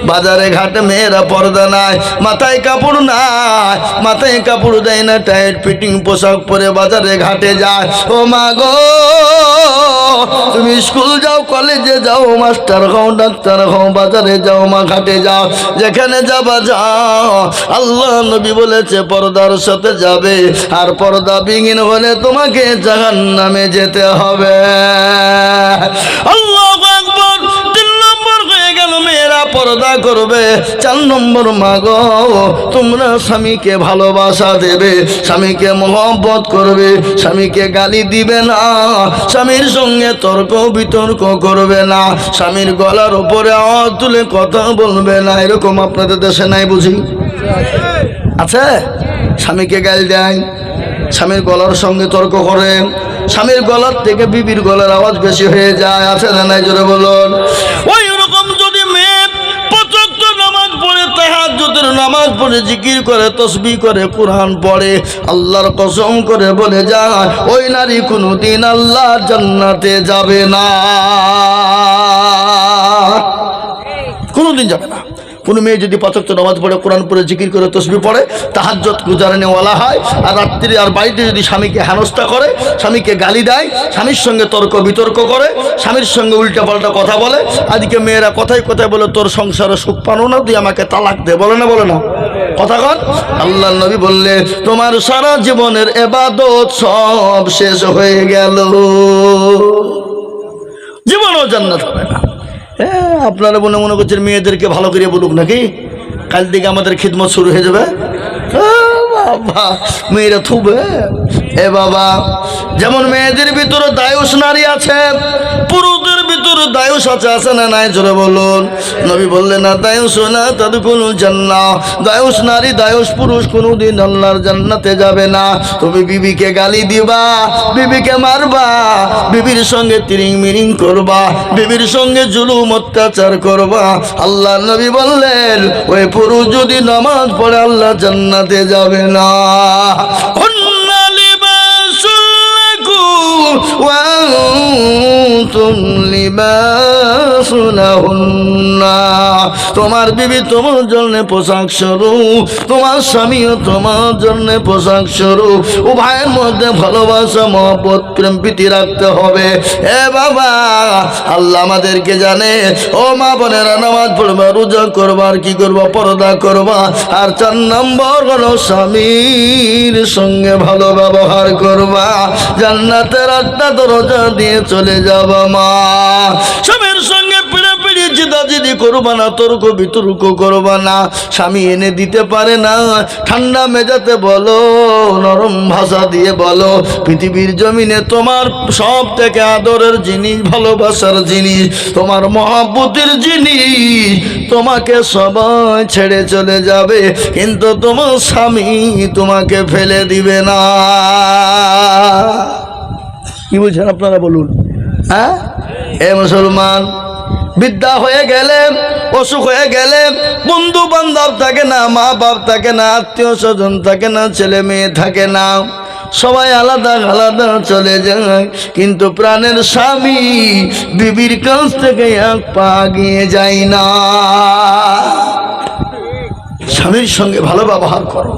বাজারে ঘাটে মেয়েরা পর্দা নাই, মাথায় কাপড় নাই, মাথায় কাপড় দেয় না, টাইট ফিটিং পোশাক পরে বাজারে ঘাটে যায়। ও মা গো, তুমি স্কুল যাও, কলেজে যাও, মাস্টার হও, ডাক্তার হও, বাজারে যাও, মা ঘাটে যাও, যেখানে যাবা যাও, আল্লাহ নবী বলেছে পর্দার সাথে যাবে। আর পর্দা বিহীন হলে তোমাকে জাহান্নামে যেতে হবে। আল্লাহু আকবার। 3 নম্বর হয়ে গেল, মেয়েরা পর্দা করবে। 4 নম্বর মা গো, তোমরা স্বামীকে ভালোবাসা দেবে, স্বামীকে মহব্বত করবে, স্বামীকে গালি দিবে না, স্বামীর সঙ্গে তর্ক বিতর্ক করবে না, স্বামীর গলার উপরে আওয়াজ তুলে কথা বলবে না। এরকম আপনাদের দেশে নাই বুঝি? আছে? স্বামীকে গালি দেয়, স্বামীর গলার সঙ্গে তর্ক করে, স্বামীর গলার থেকে বিবির গলার আওয়াজ বেশি হয়ে যায়। আছে না নাই? জোরে বলুন। ওই রকম যদি মেয়ে 5 ওয়াক্ত নামাজ পড়ে, তাহাজ্জুদের নামাজ পড়ে, জিকির করে, তাসবিহ করে, কোরআন পড়ে, আল্লাহর কসম করে বলে যায়, ওই নারী কোনোদিন আল্লাহর জান্নাতে যাবে না, কোনোদিন যাবে না। কোনো মেয়ে যদি 5 ওয়াক্ত নামাজ পড়ে, কোরআন পড়ে, জিকির করে, তাসবিহ পড়ে, তাহাজ্জুদ গুজারনেওয়ালা হয়, আর রাত্রি আর বাড়িতে যদি স্বামীকে হেনস্থা করে, স্বামীকে গালি দেয়, স্বামীর সঙ্গে তর্ক বিতর্ক করে, স্বামীর সঙ্গে উল্টাপাল্টা কথা বলে, আজকে মেয়েরা কথায় কথায় বলে, তোর সংসারে সুখ পানো না, তুই আমাকে তালাক দে। বলে না? বলে না? কথা কন। আল্লাহর নবী বললে, তোমার সারা জীবনের ইবাদত সব শেষ হয়ে গেল, জীবনও জান্নাত হবে না। আপনারা মনে করছেন মেয়েদেরকে ভালো করে বলুক নাকি? কাল থেকে আমাদের খিদমত শুরু হয়ে যাবে। বাবা, মেয়েরা থুবে। এ বাবা, যেমন মেয়েদের ভিতরে দায়ুস নারী আছে, পুরুষদের ভিতরে দায়ুস আছে। আছে না নাই? জোরে বলুন। নবী বললেন, না দায়ুস না তাদখুলুল জান্নাহ, দায়ুস নারী, দায়ুস পুরুষ কোনোদিন আল্লাহর জান্নাতে যাবে না। তুমি বিবিকে গালি দিবা, বিবিকে মারবা, বিবির সঙ্গে তিরিং মিরিং করবা, বিবির সঙ্গে জুলুম অত্যাচার করবা। আল্লাহ নবী বললেন, ওই পুরুষ যদি নামাজ পড়ে আল্লাহ জান্নাতে যাবে না। আনতুম লিবাসুন লাহুন্না, তোমার বিবি তোমার জন্য পোশাক স্বরূপ, তোমার স্বামীও তোমার জন্য পোশাক স্বরূপ। উভয়ের মধ্যে ভালোবাসা, মহব্বত, প্রেম প্রীতি রাখতে হবে। এ বাবা, আল্লাহ আমাদেরকে জানে। ও মা বোনেরা, নামাজ পড়বা, রোজা করবা, আর কি করবা, পর্দা করবা। আর 4 নম্বর হলো স্বামীর সঙ্গে ভালো ব্যবহার করবা। জান্নাতের 8টা দরজা দিয়ে চলে যাবা মা। স্বামীর সঙ্গে পিড়াপিড়ি জিদাজিদি করবা না, তর্ক বিতর্ক করবা না। স্বামী এনে দিতে পারে না, ঠান্ডা মেজাতে বলো, নরম ভাষা দিয়ে বলো, পৃথিবীর জমিনে তোমার সব থেকে আদরের জিনিস, ভালোবাসার জিনিস, তোমার মহব্বতের জিনিস, তোমাকে সবাই ছেড়ে চলে যাবে, কিন্তু তোমার স্বামী তোমাকে ফেলে দিবে না। কি বলছেন আপনারা বলুন? হ্যাঁ, এ মুসলমান, বিদ্যা হয়ে গেলে, অসুখ হয়ে গেলে, বন্ধু বান্ধব থাকে না, মা বাপ থাকে না, আত্মীয় স্বজন থাকে না, ছেলে মেয়ে থাকে না, সবাই আলাদা আলাদা চলে যায়, কিন্তু প্রাণের স্বামী বিবির কাছ থেকে এক পা এগিয়ে যায় না। স্বামীর সঙ্গে ভালো ব্যবহার করো,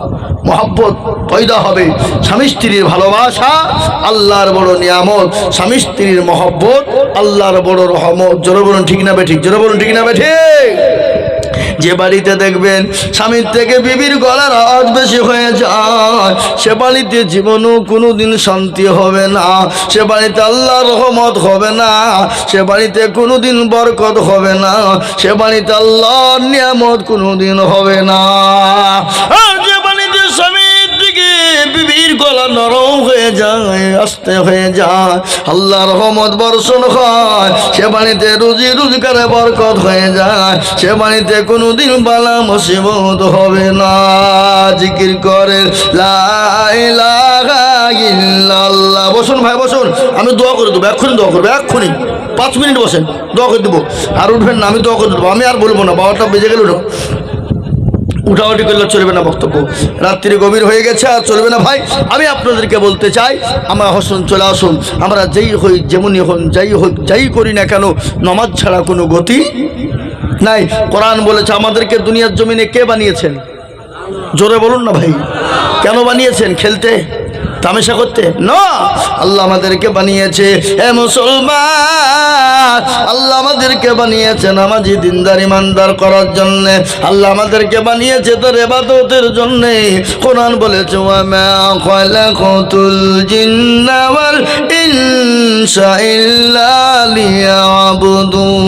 মহব্বত পয়দা হবে। স্বামী স্ত্রীর ভালোবাসা আল্লাহর বড় নিয়ামত, স্বামী স্ত্রীর মহব্বত আল্লাহর বড় রহমত। জোরে বলুন ঠিক না বেঠিক? জোরে বলুন ঠিক না বেঠিক? যে বাড়িতে দেখবেন স্বামীর থেকে বিবির গলার আওয়াজ বেশি হয়ে যায়, সে বাড়িতে জীবনও কোনোদিন শান্তি হবে না, সে বাড়িতে আল্লাহর রহমত হবে না, সে বাড়িতে কোনোদিন বরকত হবে না, সে বাড়িতে আল্লাহর নিয়ামত কোনোদিন হবে না। আর যে বাড়িতে স্বামীর দিকে বিবির গলা নরম হয়ে যায়, আস্তে হয়ে যায়, আল্লাহর রহমত বর্ষণ হয়, সে বাড়িতে রুজি রোজগারে বরকত হয়ে যায়, সে বাড়িতে কোনোদিন বালা মুসিবত হবে না। জিকির করে লা ইলাহা ইল্লাল্লাহ। বসুন ভাই, বসুন, আমি দোয়া করে দেবো, এক্ষুনি দোয়া করবো, এক্ষুনি 5 মিনিট বসেন, দোয়া করে দেবো। আর উঠবেন না, আমি দোয়া করে দেবো, আমি আর বলবো না, 12টা বেজে গেল, উঠাউটি করলে চলবে না, বক্তব্য রাত্রি গভীর হয়ে গেছে, আর চলবে না ভাই। আমি আপনাদেরকে বলতে চাই, আমরা হসুন, চলে আসুন, আমরা যেই হই, যেমনই হন, যাই হোক, যাই করি না কেন, নামাজ ছাড়া কোনো গতি নাই। কোরআন বলেছে আমাদেরকে দুনিয়ার জমিনে কে বানিয়েছেন? জোরে বলুন না ভাই। কেন বানিয়েছেন? খেলতে, তামাশা করতে না, আল্লাহ আমাদেরকে বানিয়েছে এ মুসলমান, আল্লাহ আমাদেরকে বানিয়েছে নামাজি, দিনদার, ইমানদার করার জন্য। আল্লাহ আমাদেরকে বানিয়েছে তার ইবাদতের জন্য। কোরআন বলেছে ওয়া মা খালাকাতুল জিন্না ওয়াল ইনসা ইল্লা লিয়াবুদুন।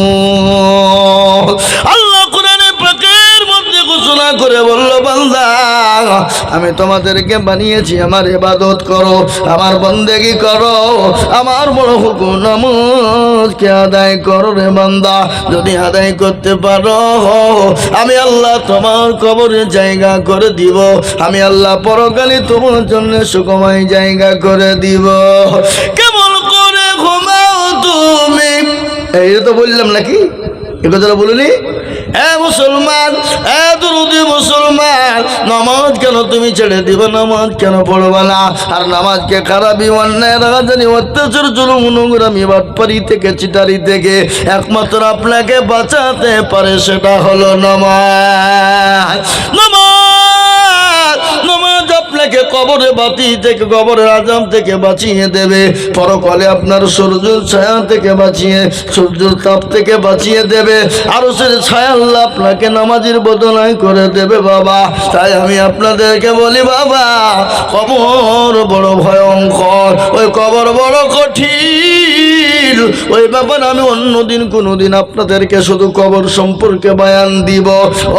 আল্লাহ কোরআনে পাকের মধ্যে ঘোষণা করে বলল, বান্দা আমি তোমাদেরকে বানিয়েছি আমার ইবাদত করো, আমার বন্দেগী করো, আমার বড় হুকুম নামাজকে আদায় করো রে বান্দা। যদি আদায় করতে পারো, আমি আল্লাহ তোমার কবরে জায়গা করে দিব, আমি আল্লাহ পরকালে তোমার জন্য সুখময় জায়গা করে দিব। কেমন করে ঘুমাও তুমি? এই তো বললাম নাকি, এ কথাটা বলিনি? এ মুসলমান, এ দুরুদি মুসলমান, নামাজ কেন তুমি ছেড়ে দিবে? নামাজ কেন পড়বে না? আর নামাজকে খারাপি, অন্যায়, রাগাজানি, অত্যাচার, জুলুম, নোংরামি, বাটপারি থেকে, চিটারি থেকে একমাত্র আপনাকে বাঁচাতে পারে, সেটা হলো নামাজ। নামাজ আপনাকে কবরে বাতি থেকে, কবরের আযাব থেকে বাঁচিয়ে দেবে, পরকালে আপনার সূর্যের ছায়া থেকে বাঁচিয়ে, সূর্যের তাপ থেকে বাঁচিয়ে দেবে, আরশের ছায়া আল্লাহ আপনাকে নামাজের বদলায় করে দেবে বাবা। তাই আমি আপনাদেরকে বলি বাবা, কবর বড় ভয়ঙ্কর, ওই কবর বড় কঠিন, ওই ব্যাপারে আমি অন্যদিন কোনোদিন আপনাদেরকে শুধু কবর সম্পর্কে বয়ান দিব।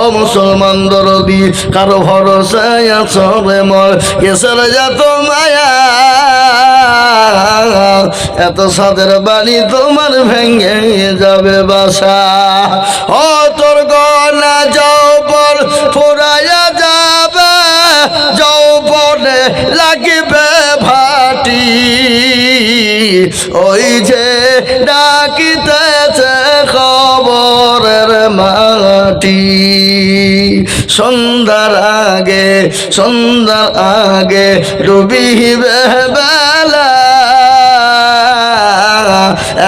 ও মুসলমান দরদি, কারো ভরসায় আছো রে মর, কেসের যত মায়া, এত সাদের বাড়ি তোমার ভেঙে যাবে বাসা। ও তোর গলা যৌবন ফুরাইয়া যাবে, যৌবনে লাগিবে ভাটি, ওই যে ডাকিতেছে খবরের মাটি। সন্ধ্যার আগে, সন্ধ্যার আগে ডুবিবে বেলা,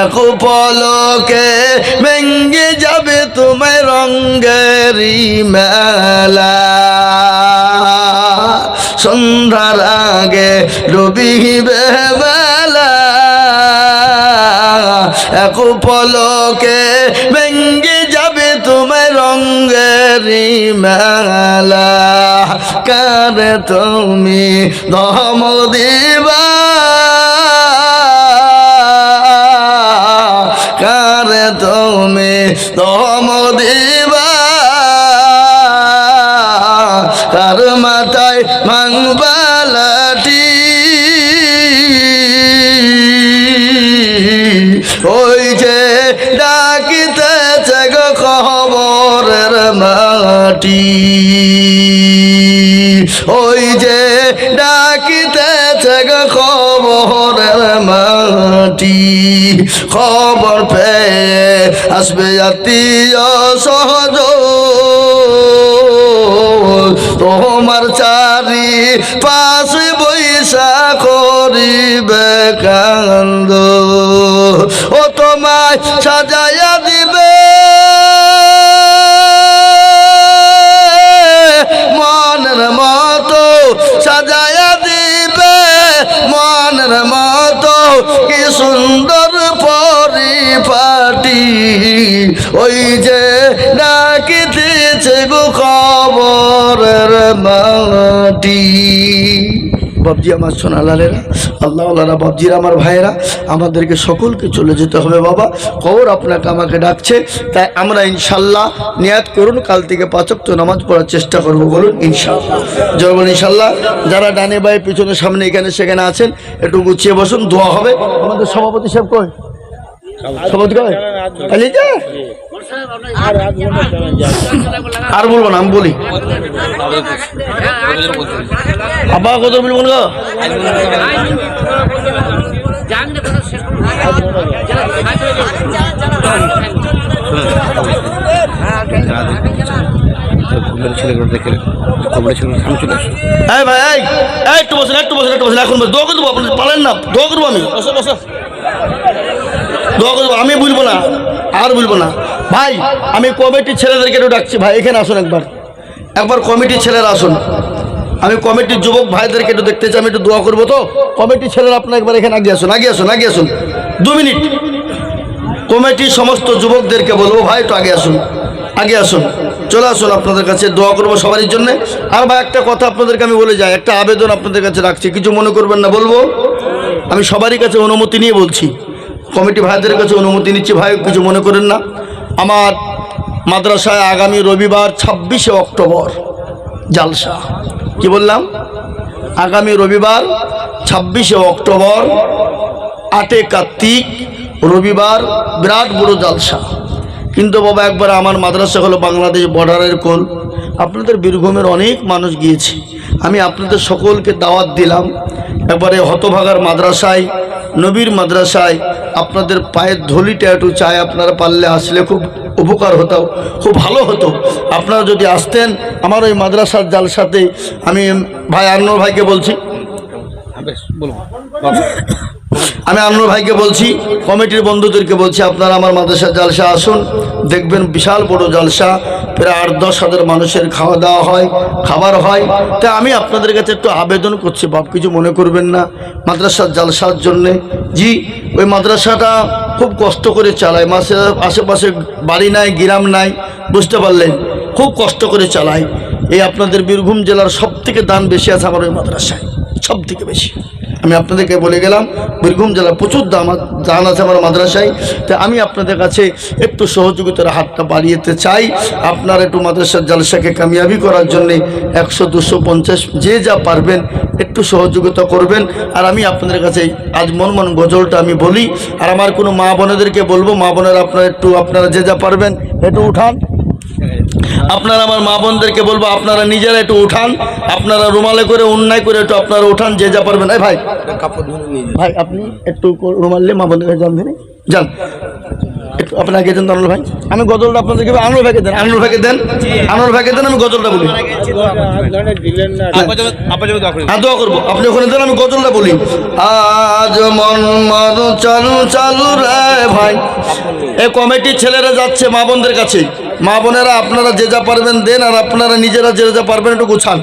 এক পলকে ভেঙ্গে যাবে তোমায় রঙ্গেরি মেলা সন্ধ্যার আগে ডুবিবে বেলা এক পলকে ভেঙ্গে যাবে তোমায় রঙ্গেরি মেলা কারে তুমি দম দিবা কারে তুমি দম দিবা কার মাথায় ভাঙবা লাঠি ওই যে ডাকিতেছে গো খবরের মাটি ওই যে ডাকিতেছে গো খবরের মাটি খবর পেয়ে আসবে আত্মীয় সহজ তোমার চারি পাশে বৈশা করিবে কান্দ ও তোমায় সাজাইয়া দিবে মনের মতো সাজাইয়া দিবে মনের মতো কি সুন্দর পরিপাটি ওই যে ডাকিতেছে গো খবরের মাটি বাবজি আমার সোনা লালেরা আল্লাহ আল্লাহরা বাবজিরা আমার ভাইয়েরা আমাদেরকে সকলকে চলে যেতে হবে বাবা কবর আপনাকে আমাকে ডাকছে তাই আমরা ইনশাল্লাহ নিয়াত করুন কাল থেকে 5 ওয়াক্ত নামাজ পড়ার চেষ্টা করব বলুন ইনশাল্লাহ জয় বলুন ইনশাল্লাহ যারা ডানে বায়ে পিছনে সামনে এখানে সেখানে আছেন একটু গুছিয়ে বসুন দোয়া হবে আমাদের সভাপতি সাহেব কই সভাপতি কই আলিজা আর বলবো না আমি বলি আব্বা কত বলবো না একটু বসেন এখন দোয়া করে দেবো আপনি পারেন না দোয়া করবো আমি দোয়া করে দেবো আমি বলবো না আর বলবো না ভাই আমি কমিটির ছেলেদেরকে একটু ডাকছি ভাই এখানে আসুন একবার কমিটির ছেলেরা আসুন আমি কমিটির যুবক ভাইদেরকে একটু দেখতে চাই আমি একটু দোয়া করবো তো কমিটির ছেলেরা আপনার একবার এখানে আগে আসুন 2 মিনিট কমিটির সমস্ত যুবকদেরকে বলবো ভাই একটু আগে আসুন চলে আসুন আপনাদের কাছে দোয়া করবো সবারই জন্য আর ভাই একটা কথা আপনাদেরকে আমি বলে যাই একটা আবেদন আপনাদের কাছে রাখছি কিছু মনে করবেন না বলবো আমি সবারই কাছে অনুমতি নিয়ে বলছি কমিটি ভাইদের কাছে অনুমতি নিচ্ছি ভাই কিছু মনে করেন না আমার মাদ্রাসায় আগামী রবিবার 26শে অক্টোবর জালসা কি বললাম আগামী রবিবার 26শে অক্টোবর 8 কার্তিক রবিবার বিরাট বড় জালসা কিন্তু বাবা একবার আমার মাদ্রাসা হলো বাংলাদেশ বর্ডারের কোল আপনাদের বীরভূমের অনেক মানুষ গিয়েছে আমি আপনাদের সকলকে দাওয়াত দিলাম একবারে হতভাগার মাদ্রাসায় নবীর মাদ্রাসায় আপনাদের পায়ের ধুলিটা একটু চাই আপনারা পারলে আসলে খুব উপকার হতো খুব ভালো হতো আপনারা যদি আসতেন আমার ওই মাদ্রাসার জালসাতে আমি ভাই আনোয়ার ভাইকে বলছি আমি আনোয়ার ভাইকে বলছি কমিটির বন্ধুদেরকে বলছি আপনারা আমার মাদ্রাসার জালসা আসুন দেখবেন বিশাল বড় জালসা প্রায় 8-10 হাজার মানুষের খাওয়া দাওয়া হয় খাবার হয় তাই আমি আপনাদের কাছে একটু আবেদন করছি বাপ কিছু মনে করবেন না মাদ্রাসার জালসার জন্যে জি ওই মাদ্রাসাটা খুব কষ্ট করে চালায় আশেপাশে বাড়ি নাই গ্রাম নাই বুঝতে পারলেন খুব কষ্ট করে চালায় এই আপনাদের বীরভূম জেলার সবথেকে দান বেশি আছে আমার ওই মাদ্রাসায় সবথেকে বেশি আমি আপনাদেরকে বলে গেলাম বীরভূম জেলার প্রচুর দান আছে আমার মাদ্রাসায় তাই আমি আপনাদের কাছে একটু সহযোগিতার হাতটা বাড়িয়েতে চাই আপনারা একটু মাদ্রাসার জালসাকে কামিয়াবি করার জন্যে 100-250 যে যা পারবেন একটু সহযোগিতা করবেন আর আমি আপনাদের কাছে আজ মন গজলটা আমি বলি আর আমার কোনো মা বোনেদেরকে বলবো মা বোনেরা আপনারা যে যা পারবেন একটু উঠান আপনারা আমার মা বোনদেরকে বলবো আপনারা নিজেরা একটু উঠান আপনারা রুমালে করে অন্যায় করে একটু আপনারা উঠান যে যা পারবেন ভাই আপনি একটু রুমাল নিয়ে মা বোনদের যান একটু আপনি আগে দেন আনোয়ার ভাই, আমি গজলটা আপনাদেরকে আনোয়ার ভাইকে দেন, আনোয়ার ভাইকে দেন, আনোয়ার ভাইকে দেন, আমি গজলটা বলি। দোয়া করবো, আপনি ওখানে দেন, আমি গজলটা বলি। আজ মন মন চালু চালু রে ভাই, এই কমিটির ছেলেরা যাচ্ছে মা বোনদের কাছে। মা বোনেরা আপনারা যে যা পারবেন দেন, আর আপনারা নিজেরা যে যা পারবেন একটু গুছান।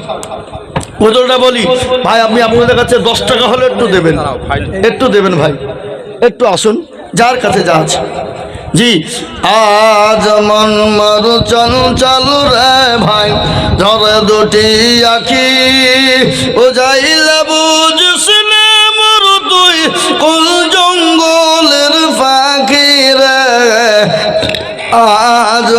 গজলটা বলি ভাই, আপনি আপনাদের কাছে 10 টাকা হলে একটু দেবেন, একটু দেবেন ভাই, একটু আসুন, যার কাছে যা আছে। জি, আজ মন মারু চালু চালু রে ভাই, ধরে দুটি আখি ও যাইলে বুঝিস না মোর তুই কোন জঙ্গলের ফাঁকি রে। আজ